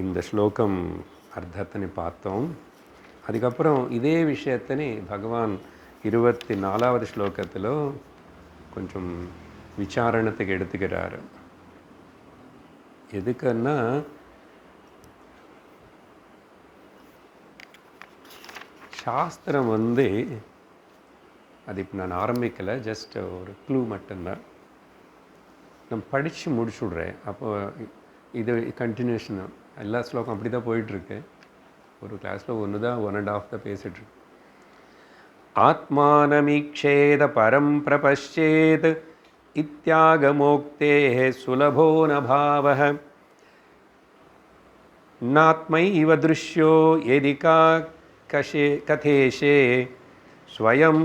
இந்த ஸ்லோகம் அர்த்தத்தினை பார்த்தோம். அதுக்கப்புறம் இதே விஷயத்தினை பகவான் 24வது ஸ்லோகத்தில் கொஞ்சம் விசாரணத்துக்கு எடுத்துக்கிறார். எதுக்குன்னா சாஸ்திரம் அது இப்போ நான் ஆரம்பிக்கலை, ஜஸ்ட் ஒரு க்ளூ மட்டும்தான். நான் படித்து முடிச்சுடுறேன். அப்போ இது கண்டினியூஷன். எல்லா ஸ்லோகம் அப்படி தான் போயிட்டுருக்கு. ஒரு கிளாஸில் ஒன்று தான் 1.5 தான் பேசிகிட்ருக்கு. ஆத்மானமீக்ஷேத பரம் பிரபஷ்யேத் இத்யாகமோக்தேஹ சுலபோ ந பாவஹ நாத்மைவ திருஷ்யோ யதிகா கதேஷே ஸ்வயம்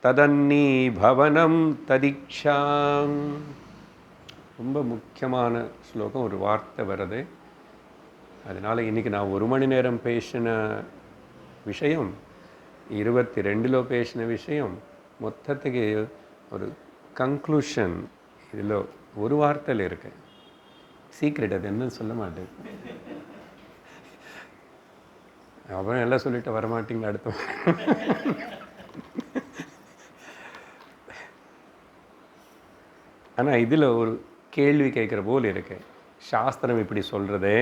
ததன்னீ பவனம் ததிக்ஷாம். ரொம்ப முக்கியமான ஸ்லோகம். ஒரு வார்த்தை வருது. அதனால் இன்றைக்கி நான் 1 மணி நேரம் பேசின விஷயம் 22 பேசின விஷயம் மொத்தத்துக்கு ஒரு கன்க்ளூஷன் இதில் ஒரு வார்த்தையில் இருக்கு. சீக்ரெட் அது என்னன்னு சொல்ல மாட்டேன். அப்புறம் எல்லாம் சொல்லிட்டு வரமாட்டீங்களா அடுத்த. ஆனால் இதில் ஒரு கேள்வி கேட்குற போல் இருக்கு. சாஸ்திரம் இப்படி சொல்கிறதே,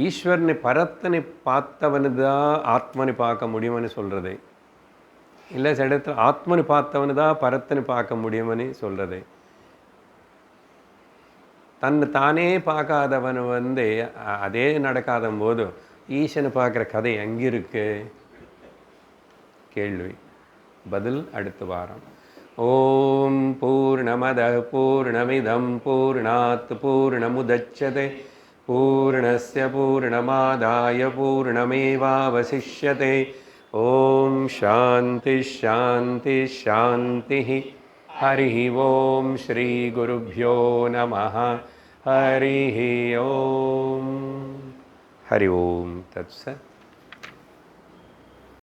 ஈஸ்வரனை பரத்தனை பார்த்தவனு தான் ஆத்மனை பார்க்க முடியும்னு சொல்கிறது. இல்லை சில இடத்துல ஆத்மனை பார்த்தவனு தான் பரத்தனை பார்க்க முடியும்னு சொல்கிறது. தன்னை தானே பார்க்காதவன் அதே நடக்காத போது ஈசனை பார்க்குற கதை எங்கே இருக்கு? கேள்வி. பதில் அடுத்த வாரம். ஓம் பூர்ணமத பூர்ணமிதம் பூர்ணாத் பூர்ணமுதச்யதே பூர்ணஸ்ய பூர்ணமாதாய பூர்ணமேவாவசிஷ்யதே. ஓம் சாந்தி ஷாந்தி ஷாந்தி. ஹரி ஓம் ஸ்ரீ குருப்யோ நமः. ஹரி ஓம். ஹரி ஓம் தத்சத்.